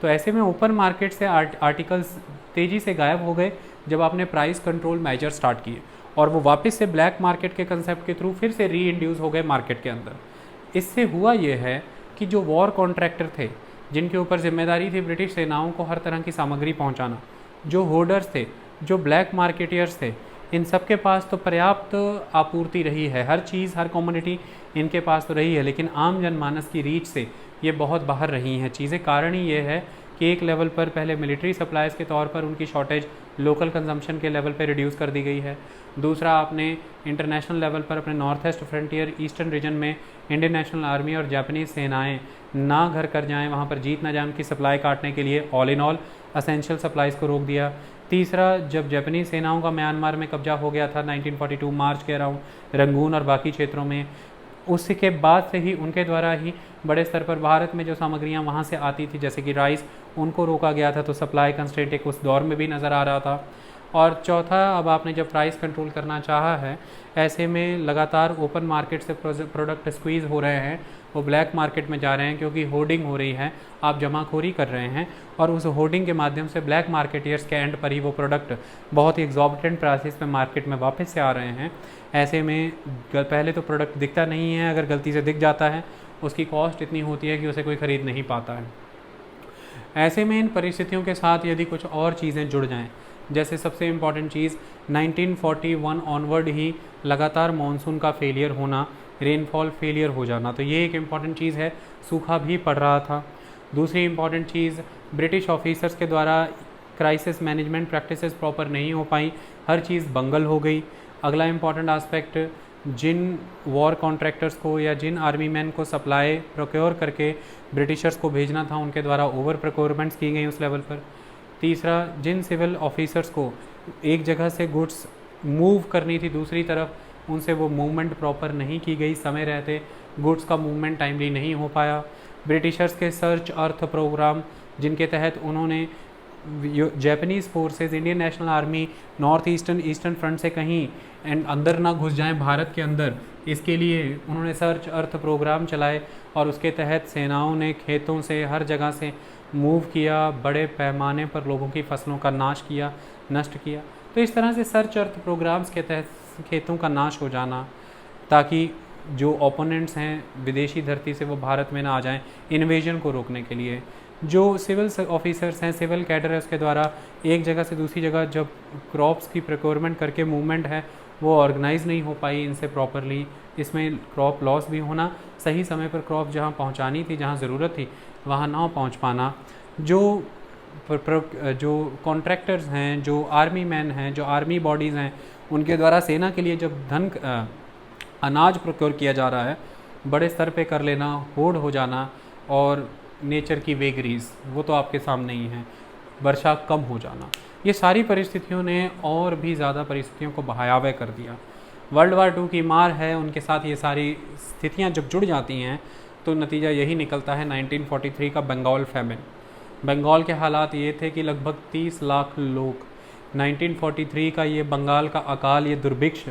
तो ऐसे में ओपन मार्केट से आर्टिकल्स तेज़ी से गायब हो गए जब आपने प्राइस कंट्रोल मेजर स्टार्ट किए, और वो वापस से ब्लैक मार्केट के कंसेप्ट के थ्रू फिर से री इंड्यूस हो गए मार्केट के अंदर। इससे हुआ ये है कि जो वॉर कॉन्ट्रैक्टर थे, जिनके ऊपर जिम्मेदारी थी ब्रिटिश सेनाओं को हर तरह की सामग्री पहुंचाना, जो होर्डर्स थे, जो ब्लैक मार्केटियर्स थे, इन सब के पास तो पर्याप्त आपूर्ति रही है, हर चीज़, हर कम्युनिटी इनके पास तो रही है, लेकिन आम जनमानस की रीच से ये बहुत बाहर रही हैं चीज़ें। कारण ही ये है कि एक लेवल पर पहले मिलिट्री सप्लाईज़ के तौर पर उनकी शॉर्टेज लोकल कंजम्पशन के लेवल पर रिड्यूस कर दी गई है। दूसरा, आपने इंटरनेशनल लेवल पर अपने north east frontier eastern region में इंडियन नेशनल आर्मी और जापानीज़ सेनाएं ना घर कर जाएं, वहाँ पर जीत ना जाए, उनकी सप्लाई काटने के लिए all in all essential supplies को रोक दिया। तीसरा, जब जापानीज़ सेनाओं का म्यांमार में कब्जा हो गया था 1942 मार्च के अराउंड, रंगून और बाकी क्षेत्रों में, उसके बाद से ही उनके द्वारा ही बड़े स्तर पर भारत में जो सामग्रियां वहां से आती थी जैसे कि राइस, उनको रोका गया था। तो सप्लाई कंस्ट्रेंट एक उस दौर में भी नज़र आ रहा था। और चौथा, अब आपने जब प्राइस कंट्रोल करना चाहा है, ऐसे में लगातार ओपन मार्केट से प्रोडक्ट स्क्वीज़ हो रहे हैं, वो ब्लैक मार्केट में जा रहे हैं क्योंकि होर्डिंग हो रही है, आप जमाखोरी कर रहे हैं और उस होर्डिंग के माध्यम से ब्लैक मार्केटियर्स के एंड पर ही वो प्रोडक्ट बहुत ही एग्जॉर्बिटेंट प्राइसेस में मार्केट में वापस से आ रहे हैं। ऐसे में पहले तो प्रोडक्ट दिखता नहीं है, अगर गलती से दिख जाता है उसकी कॉस्ट इतनी होती है कि उसे कोई ख़रीद नहीं पाता है। ऐसे में इन परिस्थितियों के साथ यदि कुछ और चीज़ें जुड़ जाएं, जैसे सबसे इम्पॉर्टेंट चीज़ 1941 ऑनवर्ड ही लगातार मानसून का फेलियर होना, रेनफॉल फेलियर हो जाना, तो ये एक इम्पॉर्टेंट चीज़ है। सूखा भी पड़ रहा था। दूसरी इम्पॉर्टेंट चीज़, ब्रिटिश ऑफिसर्स के द्वारा क्राइसिस मैनेजमेंट प्रैक्टिसेस प्रॉपर नहीं हो पाई, हर चीज़ बंगल हो गई। अगला इम्पॉर्टेंट आस्पेक्ट, जिन वॉर कॉन्ट्रैक्टर्स को या जिन आर्मी मैन को सप्लाई प्रोक्योर करके ब्रिटिशर्स को भेजना था, उनके द्वारा ओवर प्रोक्योरमेंट्स की गई उस लेवल पर। तीसरा, जिन सिविल ऑफिसर्स को एक जगह से गुड्स मूव करनी थी दूसरी तरफ, उनसे वो मूवमेंट प्रॉपर नहीं की गई, समय रहते गुड्स का मूवमेंट टाइमली नहीं हो पाया। ब्रिटिशर्स के सर्च अर्थ प्रोग्राम, जिनके तहत उन्होंने Japanese forces, Indian national army north eastern front से कहीं अंदर ना घुस जाएं भारत के अंदर, इसके लिए उन्होंने सर्च अर्थ प्रोग्राम चलाए और उसके तहत सेनाओं ने खेतों से हर जगह से मूव किया, बड़े पैमाने पर लोगों की फसलों का नष्ट किया। तो इस तरह से सर्च अर्थ प्रोग्राम्स के तहत खेतों का नाश हो जाना, ताकि जो ओपोनेंट्स हैं विदेशी धरती से वो भारत में ना आ जाएं, इन्वेजन को रोकने के लिए। जो सिविल ऑफिसर्स हैं, सिविल कैडर है, उसके द्वारा एक जगह से दूसरी जगह जब क्रॉप्स की प्रोक्योरमेंट करके मूवमेंट है वो ऑर्गेनाइज नहीं हो पाई इनसे प्रॉपरली, इसमें क्रॉप लॉस भी होना, सही समय पर क्रॉप जहाँ पहुँचानी थी, जहाँ ज़रूरत थी वहाँ ना पहुँच पाना। जो जो कॉन्ट्रैक्टर्स हैं, जो आर्मी मैन हैं, जो आर्मी बॉडीज़ हैं, उनके द्वारा सेना के लिए जब अनाज प्रोक्योर किया जा रहा है, बड़े स्तर पे कर लेना, होड़ हो जाना, और नेचर की वेगरीज वो तो आपके सामने ही है, वर्षा कम हो जाना, ये सारी परिस्थितियों ने और भी ज़्यादा परिस्थितियों को भयावह कर दिया। वर्ल्ड वार 2 की मार है, उनके साथ ये सारी स्थितियाँ जब जुड़ जाती हैं तो नतीजा यही निकलता है 1943 का बंगाल फैमिन। बंगाल के हालात ये थे कि लगभग 30 लाख लोग, 1943 का ये बंगाल का अकाल, ये दुर्भिक्ष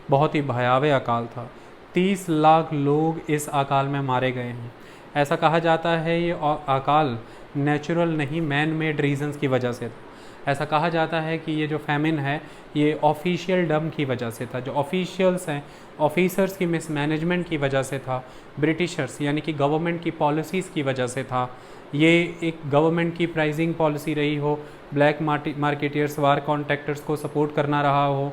बहुत ही भयावह अकाल था। 30 लाख लोग इस अकाल में मारे गए हैं। ऐसा कहा जाता है ये अकाल नेचुरल नहीं, मैन मेड रीजंस की वजह से था। ऐसा कहा जाता है कि ये जो फैमिन है ये ऑफिशियल डम की वजह से था, जो ऑफिशियल्स हैं, ऑफिसर्स की मिसमैनेजमेंट की वजह से था, ब्रिटिशर्स यानी कि गवर्नमेंट की पॉलिसीज़ की वजह से था। ये एक गवर्नमेंट की प्राइसिंग पॉलिसी रही हो, ब्लैक मार्केटियर्स, वार कॉन्ट्रैक्टर्स को सपोर्ट करना रहा हो,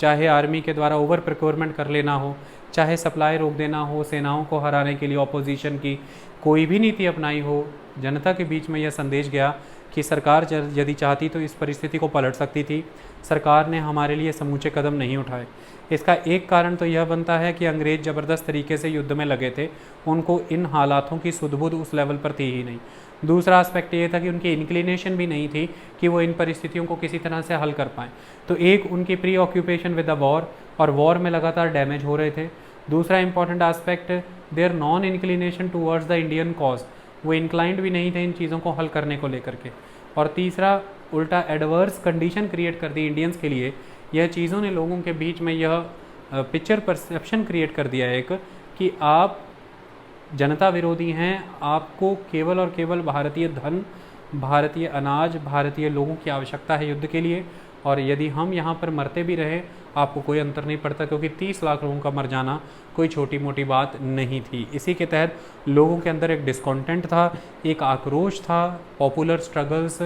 चाहे आर्मी के द्वारा ओवर प्रोक्योरमेंट कर लेना हो, चाहे सप्लाई रोक देना हो, सेनाओं को हराने के लिए ऑपोजिशन की कोई भी नीति अपनाई हो, जनता के बीच में यह संदेश गया कि सरकार यदि चाहती तो इस परिस्थिति को पलट सकती थी। सरकार ने हमारे लिए समूचे कदम नहीं उठाए। इसका एक कारण तो यह बनता है कि अंग्रेज़ ज़बरदस्त तरीके से युद्ध में लगे थे, उनको इन हालातों की सुध-बुध उस लेवल पर थी ही नहीं। दूसरा एस्पेक्ट ये था कि उनकी इंक्लिनेशन भी नहीं थी कि वो इन परिस्थितियों को किसी तरह से हल कर पाएँ। तो एक उनकी preoccupation with the war, और वॉर में लगातार डैमेज हो रहे थे। दूसरा important aspect, their non inclination towards the Indian cause, वो इंक्लाइंड भी नहीं थे इन चीज़ों को हल करने को लेकर के। और तीसरा, उल्टा एडवर्स कंडीशन क्रिएट कर दी इंडियंस के लिए। यह चीज़ों ने लोगों के बीच में यह पिक्चर परसेप्शन क्रिएट कर दिया एक कि आप जनता विरोधी हैं, आपको केवल और केवल भारतीय धन, भारतीय अनाज, भारतीय लोगों की आवश्यकता है युद्ध के लिए, और यदि हम यहाँ पर मरते भी रहे आपको कोई अंतर नहीं पड़ता, क्योंकि 30 लाख लोगों का मर जाना कोई छोटी मोटी बात नहीं थी। इसी के तहत लोगों के अंदर एक डिस्कॉन्टेंट था, एक आक्रोश था, पॉपुलर स्ट्रगल्स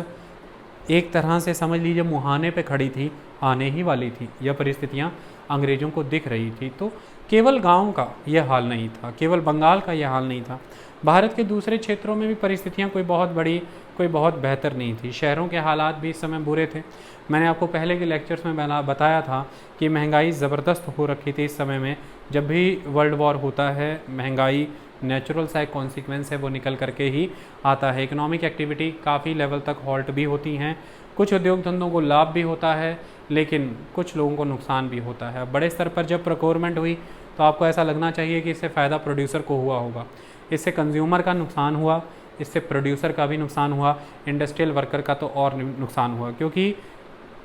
एक तरह से समझ लीजिए मुहाने पे खड़ी थी, आने ही वाली थी। यह परिस्थितियाँ अंग्रेज़ों को दिख रही थी। तो केवल गांव का यह हाल नहीं था, केवल बंगाल का यह हाल नहीं था, भारत के दूसरे क्षेत्रों में भी परिस्थितियाँ कोई बहुत बड़ी, कोई बहुत बेहतर नहीं थी। शहरों के हालात भी इस समय बुरे थे। मैंने आपको पहले के लेक्चर्स में बताया था कि महंगाई ज़बरदस्त हो रखी थी इस समय में। जब भी वर्ल्ड वॉर होता है, महंगाई नेचुरल सा एक कॉन्सिक्वेंस है, वो निकल करके ही आता है। इकोनॉमिक एक्टिविटी काफ़ी लेवल तक हॉल्ट भी होती हैं, कुछ उद्योग धंधों को लाभ भी होता है, लेकिन कुछ लोगों को नुकसान भी होता है। बड़े स्तर पर जब प्रोक्योरमेंट हुई तो आपको ऐसा लगना चाहिए कि इससे फ़ायदा प्रोड्यूसर को हुआ होगा, इससे कंज्यूमर का नुकसान हुआ, इससे प्रोड्यूसर का भी नुकसान हुआ, इंडस्ट्रियल वर्कर का तो और नुकसान हुआ, क्योंकि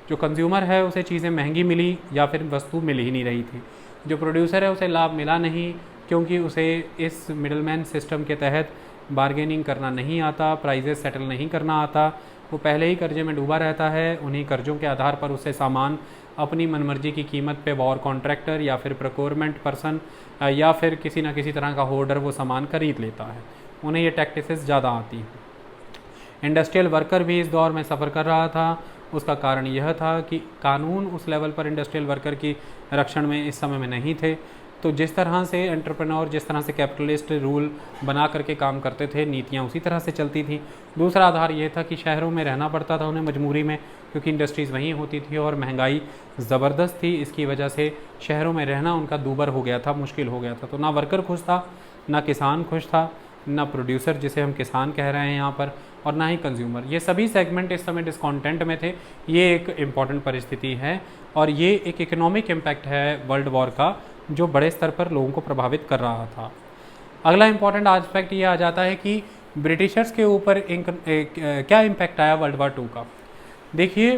जो कंज्यूमर है उसे चीज़ें महंगी मिली या फिर वस्तु मिल ही नहीं रही थी। जो प्रोड्यूसर है उसे लाभ मिला नहीं, क्योंकि उसे इस मिडलमैन सिस्टम के तहत बार्गेनिंग करना नहीं आता, प्राइजेस सेटल नहीं करना आता। वो पहले ही कर्जे में डूबा रहता है, उन्हीं कर्जों के आधार पर उसे सामान अपनी मनमर्जी की कीमत पे वॉर कॉन्ट्रैक्टर या फिर प्रोक्योरमेंट पर्सन या फिर किसी न किसी तरह का होर्डर वो सामान खरीद लेता है। उन्हें ये टैक्टिसेस ज़्यादा आती हैं। इंडस्ट्रियल वर्कर भी इस दौर में सफ़र कर रहा था। उसका कारण यह था कि कानून उस लेवल पर इंडस्ट्रियल वर्कर की रक्षण में इस समय में नहीं थे। तो जिस तरह से एंटरप्रेन्योर, जिस तरह से कैपिटलिस्ट रूल बना करके काम करते थे, नीतियाँ उसी तरह से चलती थी। दूसरा आधार ये था कि शहरों में रहना पड़ता था उन्हें मजबूरी में, क्योंकि इंडस्ट्रीज़ वहीं होती थी और महंगाई ज़बरदस्त थी। इसकी वजह से शहरों में रहना उनका दूभर हो गया था, मुश्किल हो गया था। तो ना वर्कर खुश था, ना किसान खुश था, ना प्रोड्यूसर जिसे हम किसान कह रहे हैं यहाँ पर, और ना ही कंज्यूमर। ये सभी सेगमेंट इस समय डिस्कॉन्टेंट में थे। ये एक इम्पॉर्टेंट परिस्थिति है और ये एक इकोनॉमिक इम्पैक्ट है वर्ल्ड वॉर का, जो बड़े स्तर पर लोगों को प्रभावित कर रहा था। अगला इम्पॉर्टेंट एस्पेक्ट ये आ जाता है कि ब्रिटिशर्स के ऊपर क्या इम्पैक्ट आया वर्ल्ड वार 2 का। देखिए,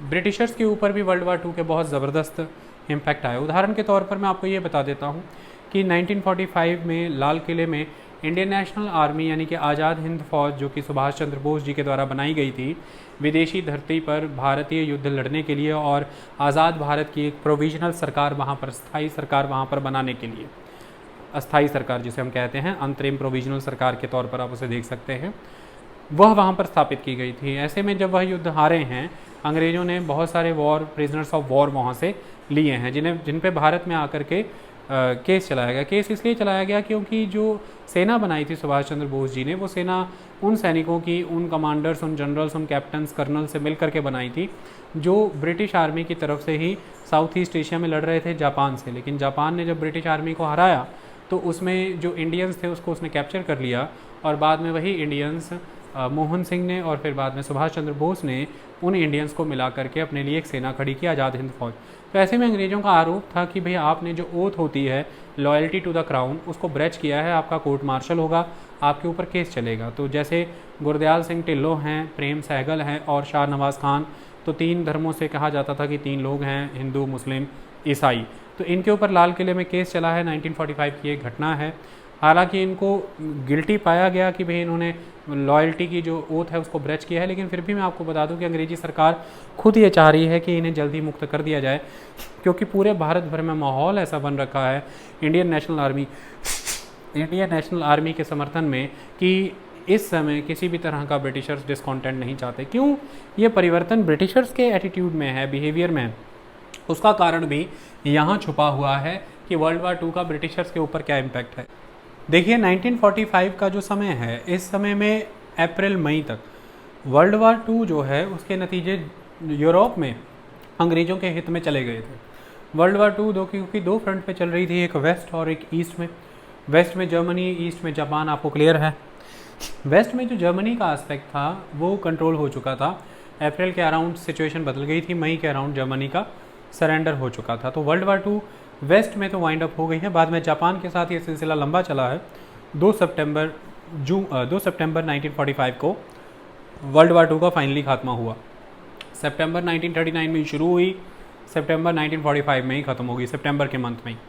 ब्रिटिशर्स के ऊपर भी वर्ल्ड वार 2 के बहुत ज़बरदस्त इम्पैक्ट आया। उदाहरण के तौर पर मैं आपको ये बता देता हूँ कि 1945 में लाल किले में इंडियन नेशनल आर्मी यानी कि आज़ाद हिंद फौज, जो कि सुभाष चंद्र बोस जी के द्वारा बनाई गई थी, विदेशी धरती पर भारतीय युद्ध लड़ने के लिए और आज़ाद भारत की एक प्रोविजनल सरकार वहाँ पर, स्थायी सरकार वहाँ पर बनाने के लिए, अस्थायी सरकार जिसे हम कहते हैं, अंतरिम प्रोविजनल सरकार के तौर पर आप उसे देख सकते हैं, वह वहाँ पर स्थापित की गई थी। ऐसे में जब वह युद्ध हारे हैं, अंग्रेज़ों ने बहुत सारे वॉर प्रिजनर्स ऑफ वॉर वहाँ से लिए हैं, जिन पे भारत में आकर के केस चलाया गया। केस इसलिए चलाया गया क्योंकि जो सेना बनाई थी सुभाष चंद्र बोस जी ने, वो सेना उन सैनिकों की, उन कमांडर्स, उन जनरल्स, उन कैप्टन्स, कर्नल से मिल करके बनाई थी जो ब्रिटिश आर्मी की तरफ से ही साउथ ईस्ट एशिया में लड़ रहे थे जापान से। लेकिन जापान ने जब ब्रिटिश आर्मी को हराया तो उसमें जो इंडियंस थे उसको उसने कैप्चर कर लिया, और बाद में वही इंडियंस मोहन सिंह ने और फिर बाद में सुभाष चंद्र बोस ने उन इंडियंस को मिला करके अपने लिए एक सेना खड़ी की, आज़ाद हिंद फौज। तो ऐसे में अंग्रेज़ों का आरोप था कि भाई आपने जो ओथ होती है लॉयल्टी टू द क्राउन, उसको ब्रेच किया है, आपका कोर्ट मार्शल होगा, आपके ऊपर केस चलेगा। तो जैसे गुरदयाल सिंह ढिल्लों हैं, प्रेम सहगल हैं और शाह नवाज़ खान, तो 3 धर्मों से कहा जाता था कि 3 लोग हैं, हिंदू, मुस्लिम, ईसाई। तो इनके ऊपर लाल किले में केस चला है, 1945 की एक घटना है। हालांकि इनको गिल्टी पाया गया कि भाई इन्होंने लॉयल्टी की जो ओथ है उसको ब्रेच किया है, लेकिन फिर भी मैं आपको बता दूं कि अंग्रेजी सरकार खुद ये चाह रही है कि इन्हें जल्दी मुक्त कर दिया जाए, क्योंकि पूरे भारत भर में माहौल ऐसा बन रखा है इंडियन नेशनल आर्मी के समर्थन में कि इस समय किसी भी तरह का ब्रिटिशर्स डिस्कॉन्टेंट नहीं चाहते। क्यों ये परिवर्तन ब्रिटिशर्स के एटीट्यूड में है, बिहेवियर में है, उसका कारण भी यहाँ छुपा हुआ है कि वर्ल्ड वार 2 का ब्रिटिशर्स के ऊपर क्या इम्पैक्ट है। देखिए 1945 का जो समय है, इस समय में अप्रैल मई तक वर्ल्ड वार 2 जो है उसके नतीजे यूरोप में अंग्रेज़ों के हित में चले गए थे। वर्ल्ड वार 2 क्योंकि 2 फ्रंट पे चल रही थी, एक वेस्ट और एक ईस्ट में। वेस्ट में जर्मनी, ईस्ट में जापान, आपको क्लियर है। वेस्ट में जो जर्मनी का एस्पेक्ट था वो कंट्रोल हो चुका था, अप्रैल के अराउंड सिचुएशन बदल गई थी, मई के अराउंड जर्मनी का सरेंडर हो चुका था। तो वर्ल्ड वार 2 वेस्ट में तो वाइंड अप हो गई है। बाद में जापान के साथ ये सिलसिला लंबा चला है। 2 सितंबर 1945 को वर्ल्ड वार 2 का फाइनली खात्मा हुआ। सितंबर 1939 में शुरू हुई, सितंबर 1945 में ही ख़त्म होगी, सितंबर के मंथ में ही।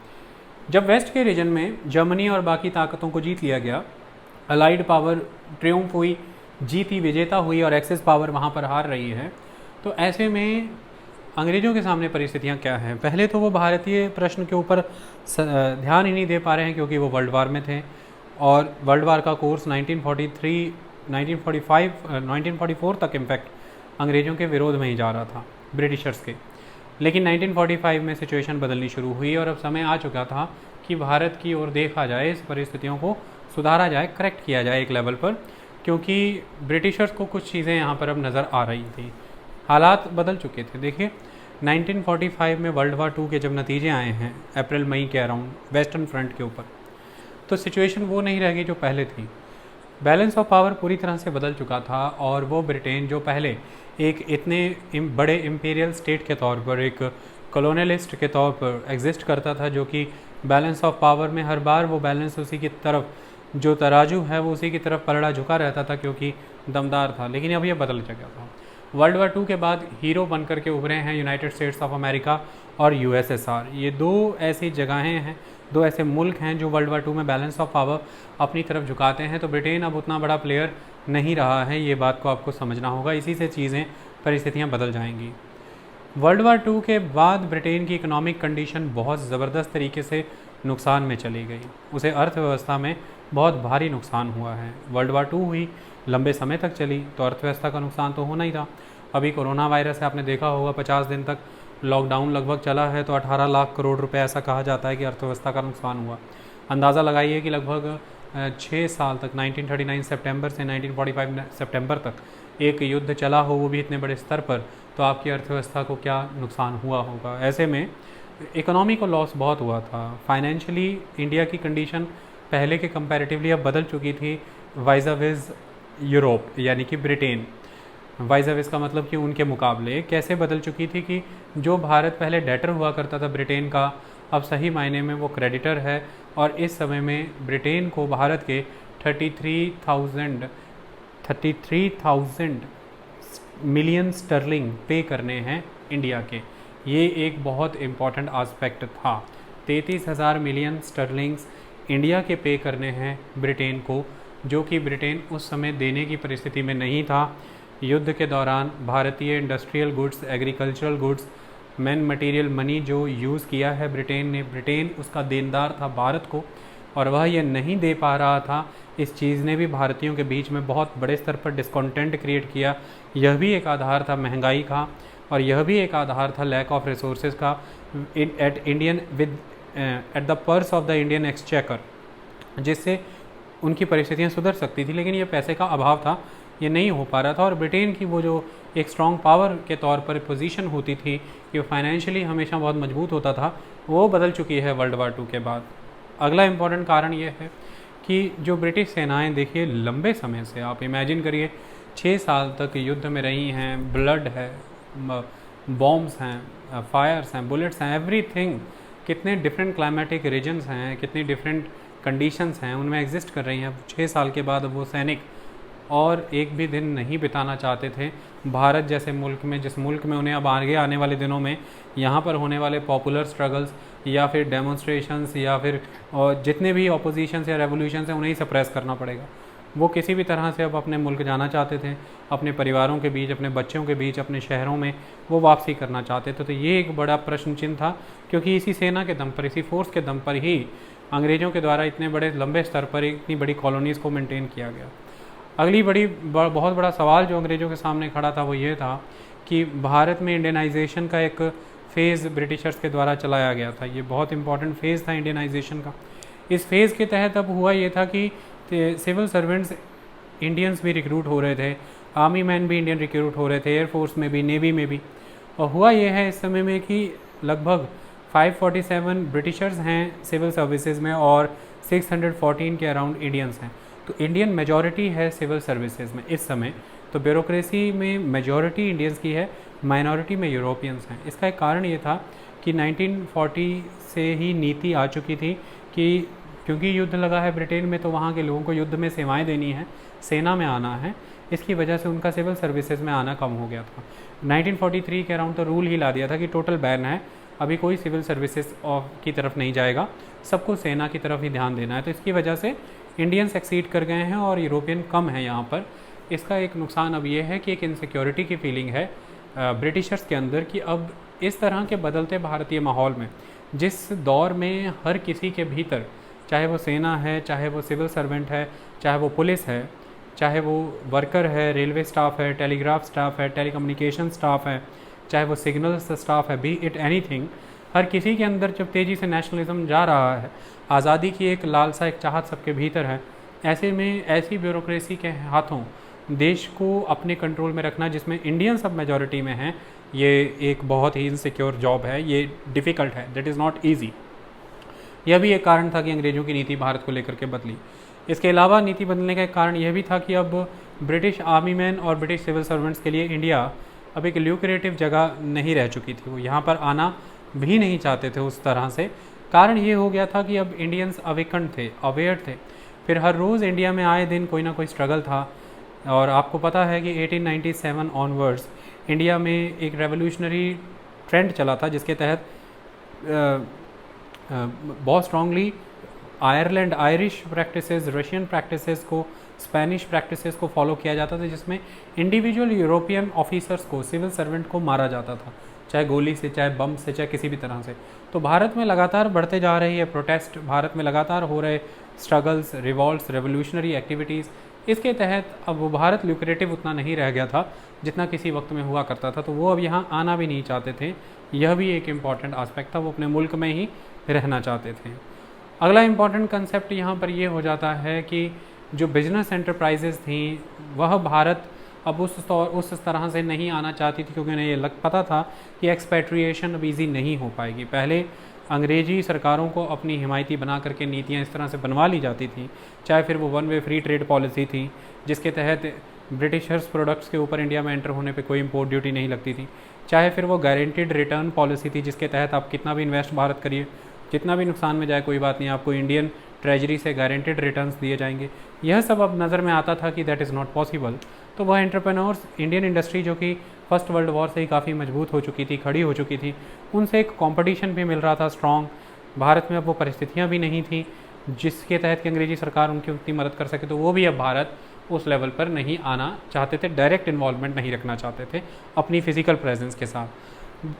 जब वेस्ट के रीजन में जर्मनी और बाकी ताकतों को जीत लिया गया, अलाइड पावर ट्रियम्फ हुई, जीती, विजेता हुई और एक्सेस पावर वहाँ पर हार रही है, तो ऐसे में अंग्रेज़ों के सामने परिस्थितियाँ क्या हैं। पहले तो वो भारतीय प्रश्न के ऊपर ध्यान ही नहीं दे पा रहे हैं क्योंकि वो वर्ल्ड वार में थे, और वर्ल्ड वार का कोर्स 1944 तक इम्पैक्ट अंग्रेज़ों के विरोध में ही जा रहा था, ब्रिटिशर्स के। लेकिन 1945 में सिचुएशन बदलनी शुरू हुई और अब समय आ चुका था कि भारत की ओर देखा जाए, इस परिस्थितियों को सुधारा जाए, करेक्ट किया जाए एक लेवल पर, क्योंकि ब्रिटिशर्स को कुछ चीज़ें यहाँ पर अब नज़र आ रही थी, हालात बदल चुके थे। देखिए 1945 में वर्ल्ड वार 2 के जब नतीजे आए हैं अप्रैल मई के अराउंड वेस्टर्न फ्रंट के ऊपर, तो सिचुएशन वो नहीं रह गई जो पहले थी। बैलेंस ऑफ पावर पूरी तरह से बदल चुका था, और वो ब्रिटेन जो पहले एक इतने बड़े इम्पीरियल स्टेट के तौर पर, एक कॉलोनियलिस्ट के तौर पर एग्जिस्ट करता था, जो कि बैलेंस ऑफ पावर में हर बार वो बैलेंस उसी की तरफ, जो तराजू है वो उसी की तरफ पलड़ा झुका रहता था क्योंकि दमदार था। लेकिन अब ये बदल चुका था। वर्ल्ड वार 2 के बाद हीरो बन करके उभरे हैं यूनाइटेड स्टेट्स ऑफ अमेरिका और यूएसएसआर। ये 2 ऐसी जगहें हैं, 2 ऐसे मुल्क हैं जो वर्ल्ड वार 2 में बैलेंस ऑफ पावर अपनी तरफ झुकाते हैं। तो ब्रिटेन अब उतना बड़ा प्लेयर नहीं रहा है, ये बात को आपको समझना होगा। इसी से चीज़ें, परिस्थितियाँ बदल जाएंगी। वर्ल्ड वार 2 के बाद ब्रिटेन की इकोनॉमिक कंडीशन बहुत ज़बरदस्त तरीके से नुकसान में चली गई, उसे अर्थव्यवस्था में बहुत भारी नुकसान हुआ है। वर्ल्ड वार 2 हुई, लंबे समय तक चली, तो अर्थव्यवस्था का नुकसान तो होना ही था। अभी कोरोना वायरस है, आपने देखा होगा 50 दिन तक लॉकडाउन लगभग चला है, तो 18 लाख करोड़ रुपए ऐसा कहा जाता है कि अर्थव्यवस्था का नुकसान हुआ। अंदाज़ा लगाइए कि लगभग 6 साल तक, 1939 सितंबर से 1945 सितंबर तक एक युद्ध चला हो, वो भी इतने बड़े स्तर पर, तो आपकी अर्थव्यवस्था को क्या नुकसान हुआ होगा। ऐसे में इकोनॉमी को लॉस बहुत हुआ था। फाइनेंशियली इंडिया की कंडीशन पहले के कंपैरेटिवली अब बदल चुकी थी वाइज़ाविज़ यूरोप, यानी कि ब्रिटेन। वाइज़ाविज़ का मतलब कि उनके मुकाबले कैसे बदल चुकी थी कि जो भारत पहले डेटर हुआ करता था ब्रिटेन का, अब सही मायने में वो क्रेडिटर है। और इस समय में ब्रिटेन को भारत के 33,000 मिलियन स्टर्लिंग पे करने हैं इंडिया के। ये एक बहुत इम्पॉर्टेंट आस्पेक्ट था। 33,000 मिलियन स्टर्लिंग्स इंडिया के पे करने हैं ब्रिटेन को, जो कि ब्रिटेन उस समय देने की परिस्थिति में नहीं था। युद्ध के दौरान भारतीय industrial goods, agricultural goods, man material, money जो यूज़ किया है ब्रिटेन ने, ब्रिटेन उसका देनदार था भारत को, और वह ये नहीं दे पा रहा था। इस चीज़ ने भी भारतीयों के बीच में बहुत बड़े स्तर पर डिस्कॉन्टेंट क्रिएट किया। यह भी एक आधार था महंगाई का, और यह भी एक आधार था लैक ऑफ रिसोर्सेज का at the purse of the Indian exchequer, जिससे उनकी परिस्थितियाँ सुधर सकती थी। लेकिन ये पैसे का अभाव था, ये नहीं हो पा रहा था। और ब्रिटेन की वो जो एक स्ट्रॉन्ग पावर के तौर पर पोजीशन होती थी कि वो फाइनेंशियली हमेशा बहुत मजबूत होता था, वो बदल चुकी है वर्ल्ड वार 2 के बाद। अगला इम्पॉर्टेंट कारण ये है कि जो ब्रिटिश सेनाएं, देखिए लंबे समय से, आप इमेजिन करिए 6 साल तक युद्ध में रही हैं, ब्लड है, बॉम्ब्स हैं, फायर्स हैं, बुलेट्स हैं, एवरीथिंग, कितने डिफरेंट क्लाइमेटिक रीजन्स हैं, कितनी डिफरेंट कंडीशंस हैं, उनमें एग्जिस्ट कर रही हैं। 6 साल के बाद वो सैनिक और एक भी दिन नहीं बिताना चाहते थे भारत जैसे मुल्क में, जिस मुल्क में उन्हें अब आगे आने वाले दिनों में यहाँ पर होने वाले पॉपुलर स्ट्रगल्स या फिर डेमोन्स्ट्रेशंस या फिर जितने भी ऑपोजिशंस या रेवोल्यूशंस हैं, उन्हें ही सप्रेस करना पड़ेगा। वो किसी भी तरह से अब अपने मुल्क जाना चाहते थे, अपने परिवारों के बीच, अपने बच्चों के बीच, अपने शहरों में वो वापसी करना चाहते थे। तो ये एक बड़ा प्रश्न चिन्ह था, क्योंकि इसी सेना के दम पर, इसी फोर्स के दम पर ही अंग्रेज़ों के द्वारा इतने बड़े लंबे स्तर पर इतनी बड़ी कॉलोनीज़ को मेंटेन किया गया। अगली बहुत बड़ा सवाल जो अंग्रेज़ों के सामने खड़ा था वो ये था कि भारत में इंडियनाइजेशन का एक फ़ेज़ ब्रिटिशर्स के द्वारा चलाया गया था। ये बहुत इंपॉर्टेंट फ़ेज़ था इंडियनाइजेशन का। इस फेज़ के तहत अब हुआ ये था कि सिविल सर्वेंट्स इंडियंस भी रिक्रूट हो रहे थे, आर्मी मैन भी इंडियन रिक्रूट हो रहे थे, एयरफोर्स में भी, नेवी में भी। और हुआ ये है इस समय में कि लगभग 547 ब्रिटिशर्स हैं सिविल सर्विसेज में और 614 के अराउंड इंडियंस हैं। तो इंडियन मेजॉरिटी है सिविल सर्विसेज में इस समय। तो ब्यूरोक्रेसी में मेजॉरिटी इंडियंस की है, माइनॉरिटी में यूरोपियंस हैं। इसका एक कारण ये था कि 1940 से ही नीति आ चुकी थी कि क्योंकि युद्ध लगा है ब्रिटेन में, तो वहाँ के लोगों को युद्ध में सेवाएं देनी है, सेना में आना है। इसकी वजह से उनका सिविल सर्विसेज में आना कम हो गया था। 1943 के अराउंड तो रूल ही ला दिया था कि टोटल बैन है, अभी कोई सिविल सर्विसेज की तरफ नहीं जाएगा, सबको सेना की तरफ ही ध्यान देना है। तो इसकी वजह से इंडियंस एक्सीड कर गए हैं और यूरोपियन कम है यहाँ पर। इसका एक नुकसान अब ये है कि एक इनसिक्योरिटी की फीलिंग है ब्रिटिशर्स के अंदर कि अब इस तरह के बदलते भारतीय माहौल में, जिस दौर में हर किसी के भीतर, चाहे वो सेना है, चाहे वो सिविल सर्वेंट है, चाहे वो पुलिस है, चाहे वो वर्कर है, रेलवे स्टाफ है, टेलीग्राफ स्टाफ है, टेलीकम्युनिकेशन स्टाफ है, चाहे वो सिग्नल्स स्टाफ है, बी इट एनीथिंग, हर किसी के अंदर जब तेज़ी से नेशनलिज्म जा रहा है, आज़ादी की एक लालसा, एक चाहत सबके भीतर है, ऐसे में ऐसी ब्यूरोक्रेसी के हाथों देश को अपने कंट्रोल में रखना, जिसमें इंडियन सब मेजॉरिटी में हैं, ये एक बहुत ही इनसिक्योर जॉब है, ये डिफ़िकल्ट है, दैट इज़ नॉट ईजी। यह भी एक कारण था कि अंग्रेज़ों की नीति भारत को लेकर के बदली। इसके अलावा नीति बदलने का एक कारण यह भी था कि अब ब्रिटिश आर्मी मैन और ब्रिटिश सिविल सर्वेंट्स के लिए इंडिया अब एक ल्यूक्रेटिव जगह नहीं रह चुकी थी। वो यहाँ पर आना भी नहीं चाहते थे उस तरह से। कारण ये हो गया था कि अब इंडियंस अवेकन थे, अवेयर थे। फिर हर रोज़ इंडिया में आए दिन कोई ना कोई स्ट्रगल था। और आपको पता है कि 1897 ऑनवर्ड्स इंडिया में एक रेवोल्यूशनरी ट्रेंड चला था, जिसके तहत बहुत strongly Ireland, Irish practices, Russian practices को, स्पेनिश प्रैक्टिसेस को फॉलो किया जाता था, जिसमें इंडिविजुअल यूरोपियन ऑफिसर्स को, सिविल सर्वेंट को मारा जाता था, चाहे गोली से, चाहे बम से, चाहे किसी भी तरह से। तो भारत में लगातार बढ़ते जा रही है प्रोटेस्ट, भारत में लगातार हो रहे स्ट्रगल्स, रिवॉल्ट्स, रेवोल्यूशनरी एक्टिविटीज़, इसके तहत अब वो भारत ल्यूक्रेटिव उतना नहीं रह गया था जितना किसी वक्त में हुआ करता था। तो वो अब यहाँ आना भी नहीं चाहते थे। यह भी एक इम्पॉर्टेंट आस्पेक्ट था, वो अपने मुल्क में ही रहना चाहते थे। अगला इम्पॉर्टेंट कंसेप्ट यहाँ पर ये हो जाता है कि जो बिजनेस एंटरप्राइजेज़ थी वह भारत अब उस तरह से नहीं आना चाहती थी, क्योंकि उन्हें ये पता था कि एक्सपेट्रिएशन अब ईजी नहीं हो पाएगी। पहले अंग्रेजी सरकारों को अपनी हिमायती बना करके नीतियाँ इस तरह से बनवा ली जाती थी, चाहे फिर वो one way free trade policy थी, जिसके तहत ब्रिटिशर्स प्रोडक्ट्स के ऊपर इंडिया में एंटर होने पे कोई इंपोर्ट ड्यूटी नहीं लगती थी, चाहे फिर वो गारंटीड रिटर्न पॉलिसी थी, जिसके तहत आप कितना भी इन्वेस्ट भारत करिए, जितना भी नुकसान में जाए कोई बात नहीं, आपको इंडियन ट्रेजरी से गारंटीड रिटर्न्स दिए जाएंगे। यह सब अब नज़र में आता था कि दैट इज़ नॉट पॉसिबल। तो वह एंटरप्रेन्योर्स, इंडियन इंडस्ट्री जो कि फर्स्ट वर्ल्ड वॉर से ही काफ़ी मजबूत हो चुकी थी, खड़ी हो चुकी थी, उनसे एक कंपटीशन भी मिल रहा था स्ट्रॉन्ग। भारत में अब वो परिस्थितियाँ भी नहीं थी जिसके तहत कि अंग्रेजी सरकार उनकी उतनी मदद कर सके। तो वो भी अब भारत उस लेवल पर नहीं आना चाहते थे, डायरेक्ट इन्वॉल्वमेंट नहीं रखना चाहते थे अपनी फ़िज़िकल प्रेजेंस के साथ।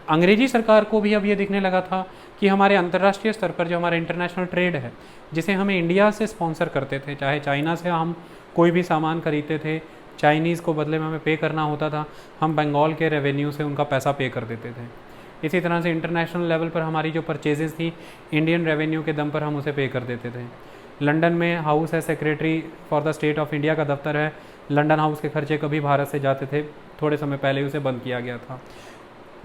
अंग्रेजी सरकार को भी अब ये दिखने लगा था कि हमारे अंतर्राष्ट्रीय स्तर पर जो हमारा इंटरनेशनल ट्रेड है, जिसे हमें इंडिया से स्पॉन्सर करते थे, चाहे चाइना से हम कोई भी सामान खरीदते थे, चाइनीज़ को बदले में हमें पे करना होता था, हम बंगाल के रेवेन्यू से उनका पैसा पे कर देते थे। इसी तरह से इंटरनेशनल लेवल पर हमारी जो परचेजेस थी इंडियन रेवेन्यू के दम पर हम उसे पे कर देते थे। लंदन में हाउस है, secretary for the state of India का दफ्तर है, लंदन हाउस के खर्चे कभी भारत से जाते थे, थोड़े समय पहले उसे बंद किया गया था।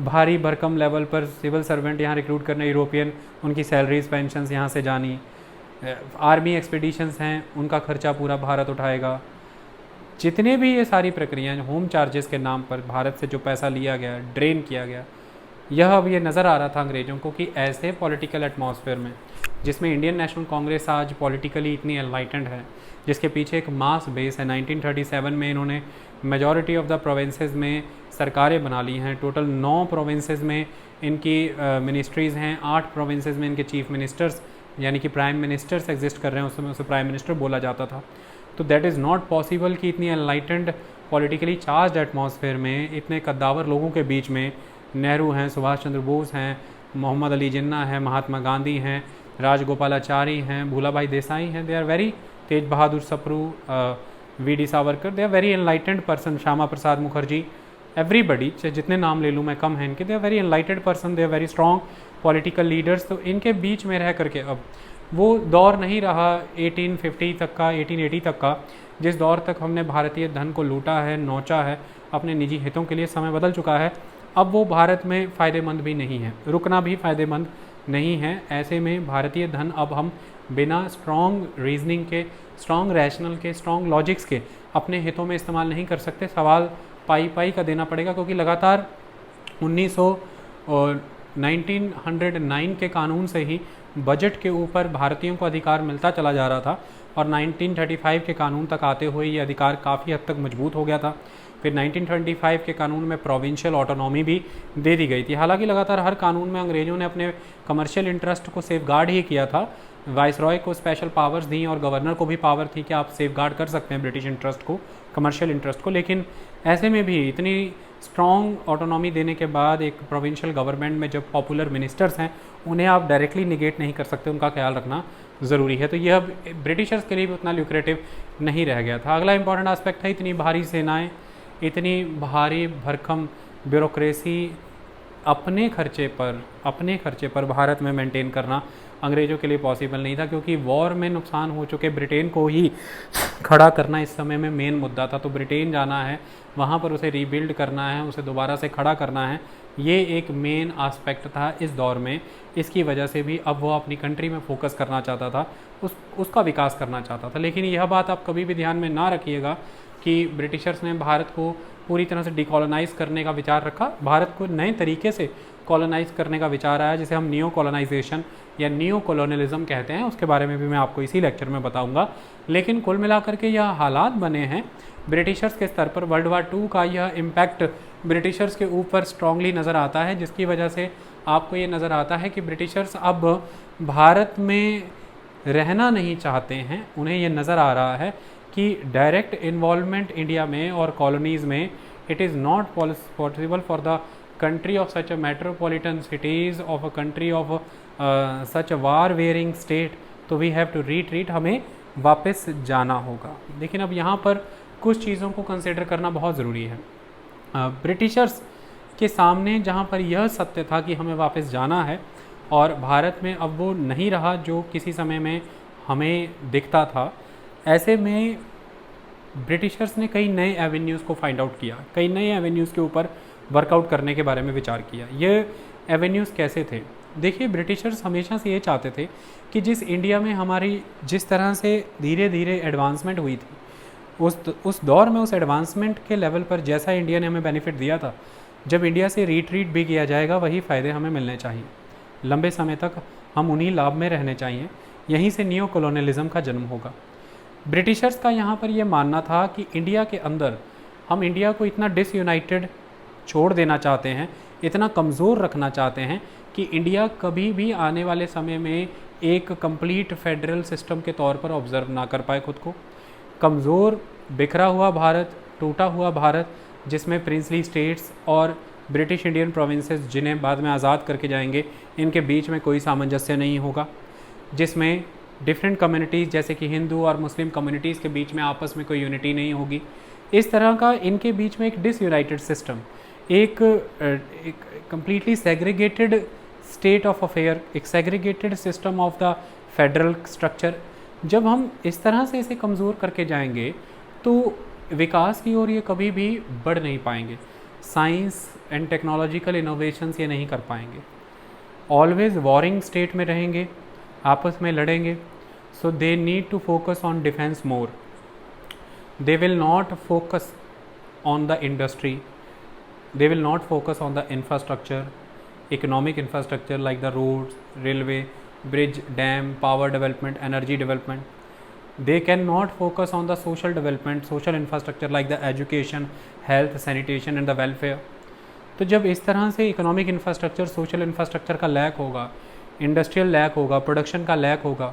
भारी भरकम लेवल पर सिविल सर्वेंट यहाँ रिक्रूट करने यूरोपियन, उनकी सैलरीज पेंशन्स यहाँ से जानी। आर्मी एक्सपीडिशंस हैं, उनका खर्चा पूरा भारत उठाएगा। जितने भी ये सारी प्रक्रियाएं होम चार्जेस के नाम पर भारत से जो पैसा लिया गया, ड्रेन किया गया, यह अब ये नज़र आ रहा था अंग्रेज़ों को कि ऐसे पॉलिटिकल एटमॉस्फेयर में जिसमें इंडियन नेशनल कांग्रेस आज पॉलिटिकली इतनी एनलाइटेंड है, जिसके पीछे एक मास बेस है, 1937 में इन्होंने मेजॉरिटी ऑफ द प्रोविंसेस में सरकारें बना ली हैं। टोटल 9 प्रोविंसेस में इनकी मिनिस्ट्रीज़ हैं, 8 प्रोविंसेस में इनके चीफ मिनिस्टर्स यानी कि प्राइम मिनिस्टर्स एग्जिस्ट कर रहे हैं, उस समय उसे प्राइम मिनिस्टर बोला जाता था। तो दैट इज़ नॉट पॉसिबल कि इतनी एनलाइटेंड पॉलिटिकली चार्ज एटमॉस्फेयर में इतने कद्दावर लोगों के बीच में नेहरू हैं, सुभाष चंद्र बोस हैं, मोहम्मद अली जिन्ना हैं, महात्मा गांधी हैं, राजगोपालाचारी हैं, भूलाभाई देसाई हैं, they are very, Tej Bahadur Sapru, V D. Savarkar, they are very enlightened person, Shyama Prasad Mukherjee, everybody, जितने नाम ले लूँ मैं कम है इनके, they are very enlightened person, they are very strong political leaders. तो इनके बीच में रह करके अब वो दौर नहीं रहा 1850 तक का, 1880 तक का, जिस दौर तक हमने भारतीय धन को लूटा है, नोचा है अपने निजी हितों के लिए। समय बदल चुका है, अब वो भारत में फ़ायदेमंद भी नहीं है, रुकना भी फ़ायदेमंद नहीं है। ऐसे में भारतीय धन अब हम बिना स्ट्रॉन्ग रीजनिंग के, स्ट्रॉन्ग रैशनल के, स्ट्रॉन्ग लॉजिक्स के अपने हितों में इस्तेमाल नहीं कर सकते। सवाल पाई पाई का देना पड़ेगा, क्योंकि लगातार 1909 के कानून से ही बजट के ऊपर भारतीयों को अधिकार मिलता चला जा रहा था, और 1935 के कानून तक आते हुए ये अधिकार काफ़ी हद तक मजबूत हो गया था। फिर 1925 के कानून में प्रोविंशियल ऑटोनॉमी भी दे दी गई थी। हालांकि लगातार हर कानून में अंग्रेज़ों ने अपने कमर्शियल इंटरेस्ट को सेफगार्ड ही किया था। वाइसरॉय को स्पेशल पावर्स दी और गवर्नर को भी पावर थी कि आप सेफगार्ड कर सकते हैं ब्रिटिश इंटरेस्ट को, कमर्शियल इंटरेस्ट को। लेकिन ऐसे में भी इतनी स्ट्रॉन्ग ऑटोनॉमी देने के बाद एक प्रोविंशियल गवर्नमेंट में जब पॉपुलर मिनिस्टर्स हैं, उन्हें आप डायरेक्टली निगेट नहीं कर सकते, उनका ख्याल रखना ज़रूरी है। तो यह अब ब्रिटिशर्स के लिए भी उतना ल्यूक्रेटिव नहीं रह गया था। अगला इंपॉर्टेंट एस्पेक्ट है इतनी भारी सेनाएं, इतनी भारी भरकम ब्यूरोक्रेसी अपने खर्चे पर भारत में मेंटेन करना अंग्रेज़ों के लिए पॉसिबल नहीं था, क्योंकि वॉर में नुकसान हो चुके ब्रिटेन को ही खड़ा करना इस समय में मेन मुद्दा था। तो ब्रिटेन जाना है, वहाँ पर उसे रीबिल्ड करना है, उसे दोबारा से खड़ा करना है, ये एक मेन आस्पेक्ट था इस दौर में। इसकी वजह से भी अब वो अपनी कंट्री में फोकस करना चाहता था, उसका विकास करना चाहता था। लेकिन यह बात आप कभी भी ध्यान में ना रखिएगा कि ब्रिटिशर्स ने भारत को पूरी तरह से डिकॉलोनाइज़ करने का विचार रखा। भारत को नए तरीके से कॉलोनाइज़ करने का विचार आया, जिसे हम नियो कॉलोनाइजेशन या नियो कॉलोनियलिज्म कहते हैं। उसके बारे में भी मैं आपको इसी लेक्चर में बताऊंगा। लेकिन कुल मिलाकर के यह हालात बने हैं ब्रिटिशर्स के स्तर पर। वर्ल्ड वार 2 का यह इम्पैक्ट ब्रिटिशर्स के ऊपर स्ट्रांगली नज़र आता है, जिसकी वजह से आपको ये नज़र आता है कि ब्रिटिशर्स अब भारत में रहना नहीं चाहते हैं। उन्हें ये नज़र आ रहा है कि डायरेक्ट इन्वॉल्वमेंट इंडिया में और कॉलोनीज़ में it is not possible for the country of such a metropolitan cities, of a country of such a war wearing state, तो we have to retreat, हमें वापस जाना होगा। लेकिन अब यहाँ पर कुछ चीज़ों को कंसिडर करना बहुत ज़रूरी है। ब्रिटिशर्स के सामने जहाँ पर यह सत्य था कि हमें वापस जाना है, और भारत में अब वो नहीं रहा जो किसी समय में हमें दिखता था, ऐसे में ब्रिटिशर्स ने कई नए एवेन्यूज़ को फाइंड आउट किया, कई नए एवेन्यूज़ के ऊपर वर्कआउट करने के बारे में विचार किया। ये एवेन्यूज़ कैसे थे? देखिए, ब्रिटिशर्स हमेशा से ये चाहते थे कि जिस इंडिया में हमारी जिस तरह से धीरे धीरे एडवांसमेंट हुई थी, उस दौर में उस एडवांसमेंट के लेवल पर जैसा इंडिया ने हमें बेनिफिट दिया था, जब इंडिया से रिट्रीट भी किया जाएगा वही फ़ायदे हमें मिलने चाहिए, लंबे समय तक हम उन्हीं लाभ में रहने चाहिए। यहीं से नियो कॉलोनियलिज्म का जन्म होगा। ब्रिटिशर्स का यहाँ पर यह मानना था कि इंडिया के अंदर हम इंडिया को इतना डिसयूनाइटेड छोड़ देना चाहते हैं, इतना कमज़ोर रखना चाहते हैं कि इंडिया कभी भी आने वाले समय में एक कंप्लीट फेडरल सिस्टम के तौर पर ऑब्ज़र्व ना कर पाए खुद को। कमज़ोर, बिखरा हुआ भारत, टूटा हुआ भारत, जिसमें प्रिंसली स्टेट्स और ब्रिटिश इंडियन प्रोविंसेस, जिन्हें बाद में आज़ाद करके जाएंगे, इनके बीच में कोई सामंजस्य नहीं होगा, जिसमें डिफरेंट कम्युनिटीज़ जैसे कि हिंदू और मुस्लिम कम्युनिटीज़ के बीच में आपस में कोई यूनिटी नहीं होगी। इस तरह का इनके बीच में एक डिसयूनाइटेड सिस्टम, एक completely segregated state of affair, एक segregated system of the federal structure, जब हम इस तरह से इसे कमज़ोर करके जाएंगे तो विकास की ओर ये कभी भी बढ़ नहीं पाएंगे। साइंस एंड टेक्नोलॉजिकल इनोवेशंस ये नहीं कर पाएंगे, ऑलवेज वॉरिंग स्टेट में रहेंगे, आपस में लड़ेंगे। So they need to focus on defence more, they will not focus on the industry, they will not focus on the infrastructure, economic infrastructure like the roads, railway, bridge, dam, power development, energy development. They cannot focus on the social development, social infrastructure like the education, health, sanitation and the welfare. तो जब इस तरह से इकोनॉमिक इंफ्रास्ट्रक्चर, सोशल इंफ्रास्ट्रक्चर का लैक होगा, इंडस्ट्रियल लैक होगा, प्रोडक्शन का लैक होगा,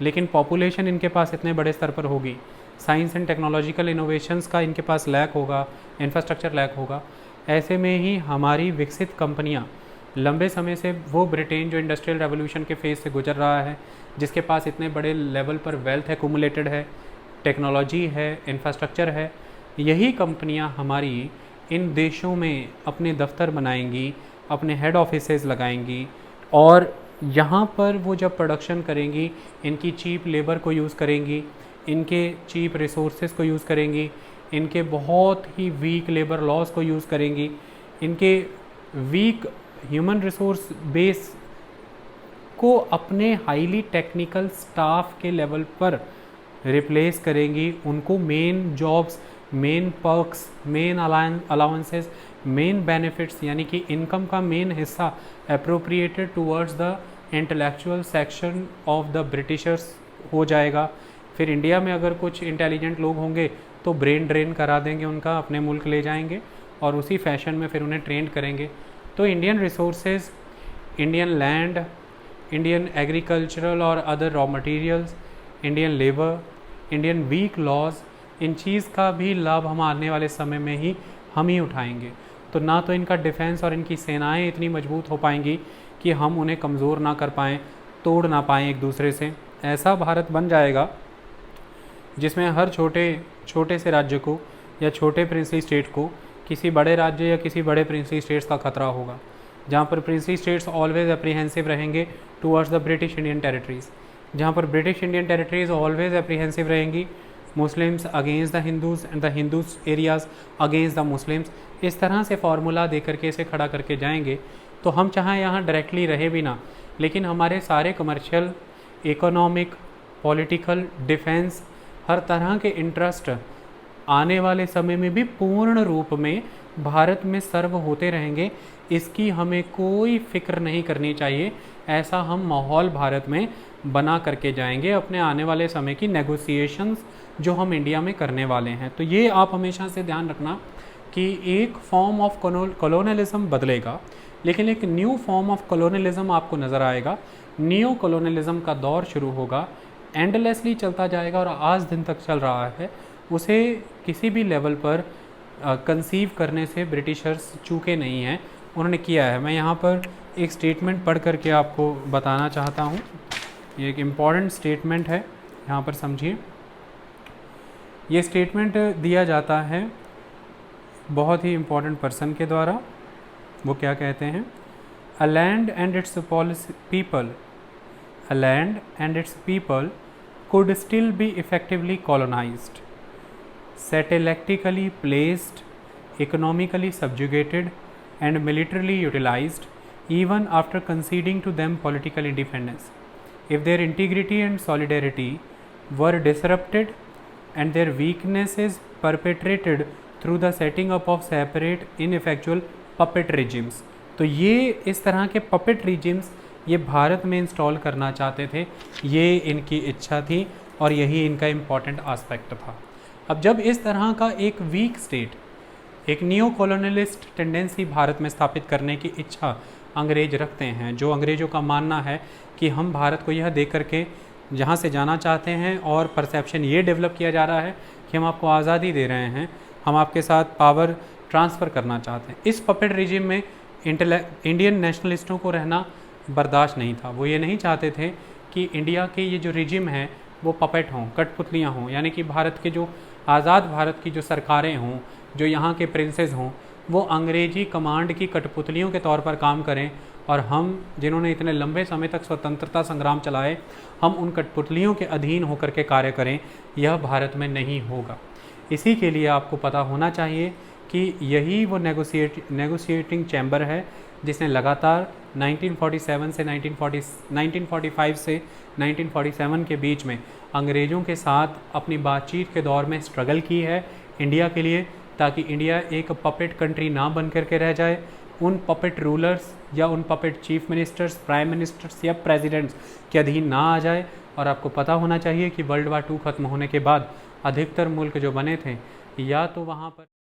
लेकिन पॉपुलेशन इनके पास इतने बड़े स्तर पर होगी, साइंस एंड टेक्नोलॉजिकल इनोवेशंस का इनके पास लैक होगा, इंफ्रास्ट्रक्चर लैक होगा, ऐसे में ही हमारी विकसित कंपनियां लंबे समय से, वो ब्रिटेन जो इंडस्ट्रियल रेवोल्यूशन के फेज़ से गुजर रहा है, जिसके पास इतने बड़े लेवल पर वेल्थ एक्यूमुलेटेड है, टेक्नोलॉजी है, इंफ्रास्ट्रक्चर है, यही कंपनियां हमारी इन देशों में अपने दफ्तर बनाएंगी, अपने हेड ऑफिसेज लगाएंगी, और यहाँ पर वो जब प्रोडक्शन करेंगी इनकी चीप लेबर को यूज़ करेंगी, इनके चीप रिसोर्सेज को यूज़ करेंगी, इनके बहुत ही वीक लेबर लॉस को यूज़ करेंगी, इनके वीक ह्यूमन रिसोर्स बेस को अपने हाईली टेक्निकल स्टाफ के लेवल पर रिप्लेस करेंगी, उनको main jobs, main perks, main allowances, main benefits यानी कि इनकम का मेन हिस्सा appropriated towards the intellectual section of the Britishers हो जाएगा। फिर इंडिया में अगर कुछ इंटेलिजेंट लोग होंगे तो ब्रेन ड्रेन करा देंगे उनका, अपने मुल्क ले जाएंगे और उसी फैशन में फिर उन्हें ट्रेंड करेंगे। तो Indian resources, Indian land, Indian agricultural और other raw materials, Indian labour, Indian weak laws, इन चीज़ का भी लाभ हम आने वाले समय में ही हम ही उठाएंगे। तो ना तो इनका डिफेंस और इनकी सेनाएं इतनी मजबूत हो पाएंगी कि हम उन्हें कमज़ोर ना कर पाएँ, तोड़ ना पाएँ एक दूसरे से। ऐसा भारत बन जाएगा जिसमें हर छोटे से राज्य को या छोटे प्रिंसली स्टेट को किसी बड़े राज्य या किसी बड़े प्रिंसली स्टेट्स का खतरा होगा, जहाँ पर प्रिंसली स्टेट्स ऑलवेज अप्रीहेंसिव रहेंगे towards the British Indian territories, जहाँ पर British Indian territories always apprehensive रहेंगी, Muslims against the Hindus and the Hindus areas against the Muslims. इस तरह से फार्मूला दे करके इसे खड़ा करके जाएंगे तो हम चाहे यहाँ डायरेक्टली रहे भी ना, लेकिन हमारे सारे कमर्शियल, इकोनॉमिक, पॉलिटिकल, डिफेंस, हर तरह के इंटरेस्ट आने वाले समय में भी पूर्ण रूप में भारत में सर्व होते रहेंगे। इसकी हमें कोई फिक्र नहीं करनी चाहिए। ऐसा हम माहौल भारत में बना करके जाएंगे अपने आने वाले समय की नेगोशिएशंस जो हम इंडिया में करने वाले हैं। तो ये आप हमेशा से ध्यान रखना कि एक फॉर्म ऑफ कॉलोनियलिज्म बदलेगा, लेकिन एक न्यू फॉर्म ऑफ कॉलोनियलिज्म आपको नज़र आएगा। न्यू कॉलोनियलिज्म का दौर शुरू होगा, एंडलेसली चलता जाएगा और आज दिन तक चल रहा है। उसे किसी भी लेवल पर कंसीव करने से ब्रिटिशर्स चूके नहीं हैं, उन्होंने किया है। मैं यहाँ पर एक स्टेटमेंट पढ़ करके आपको बताना चाहता हूँ। ये एक इम्पॉर्टेंट स्टेटमेंट है, यहाँ पर समझिए। ये स्टेटमेंट दिया जाता है बहुत ही इम्पॉर्टेंट पर्सन के द्वारा। वो क्या कहते हैं? A land and it's people, a land and its people could still be effectively colonized, satellitically placed, economically subjugated, and militarily utilized, even after conceding to them political independence, if their integrity and solidarity were disrupted and their weaknesses perpetrated through the setting up of separate ineffectual puppet regimes। तो ये इस तरह के puppet regimes ये भारत में इंस्टॉल करना चाहते थे, ये इनकी इच्छा थी और यही इनका इम्पॉर्टेंट आस्पेक्ट था। अब जब इस तरह का एक वीक स्टेट, एक न्यू कॉलोनियलिस्ट टेंडेंसी भारत में स्थापित करने की इच्छा अंग्रेज रखते हैं, जो अंग्रेज़ों का मानना है कि हम भारत को यह देख करके जहाँ से जाना चाहते हैं और परसेप्शन ये डेवलप किया जा रहा है कि हम आपको आज़ादी दे रहे हैं, हम आपके साथ पावर ट्रांसफ़र करना चाहते हैं। इस पपेट रिजिम में इंडियन नेशनलिस्टों को रहना बर्दाश्त नहीं था। वो ये नहीं चाहते थे कि इंडिया के ये जो रिजिम है वो पपेट हों, कठपुतलियाँ हों, यानी कि भारत के जो आज़ाद भारत की जो सरकारें हों, जो यहाँ के प्रिंसेस हों, वो अंग्रेजी कमांड की कठपुतलियों के तौर पर काम करें और हम जिन्होंने इतने लंबे समय तक स्वतंत्रता संग्राम चलाए, हम उन कठपुतलियों के अधीन होकर के कार्य करें, यह भारत में नहीं होगा। इसी के लिए आपको पता होना चाहिए कि यही वो नेगोशिएटिंग चैम्बर है जिसने लगातार 1947 से 1945 से 1947 के बीच में अंग्रेज़ों के साथ अपनी बातचीत के दौर में स्ट्रगल की है इंडिया के लिए, ताकि इंडिया एक पपेट कंट्री ना बन करके रह जाए, उन पपेट रूलर्स या उन puppet chief ministers, prime ministers या प्रेसिडेंट्स के अधीन ना आ जाए। और आपको पता होना चाहिए कि वर्ल्ड वार 2 ख़त्म होने के बाद अधिकतर मुल्क जो बने थे या तो वहाँ पर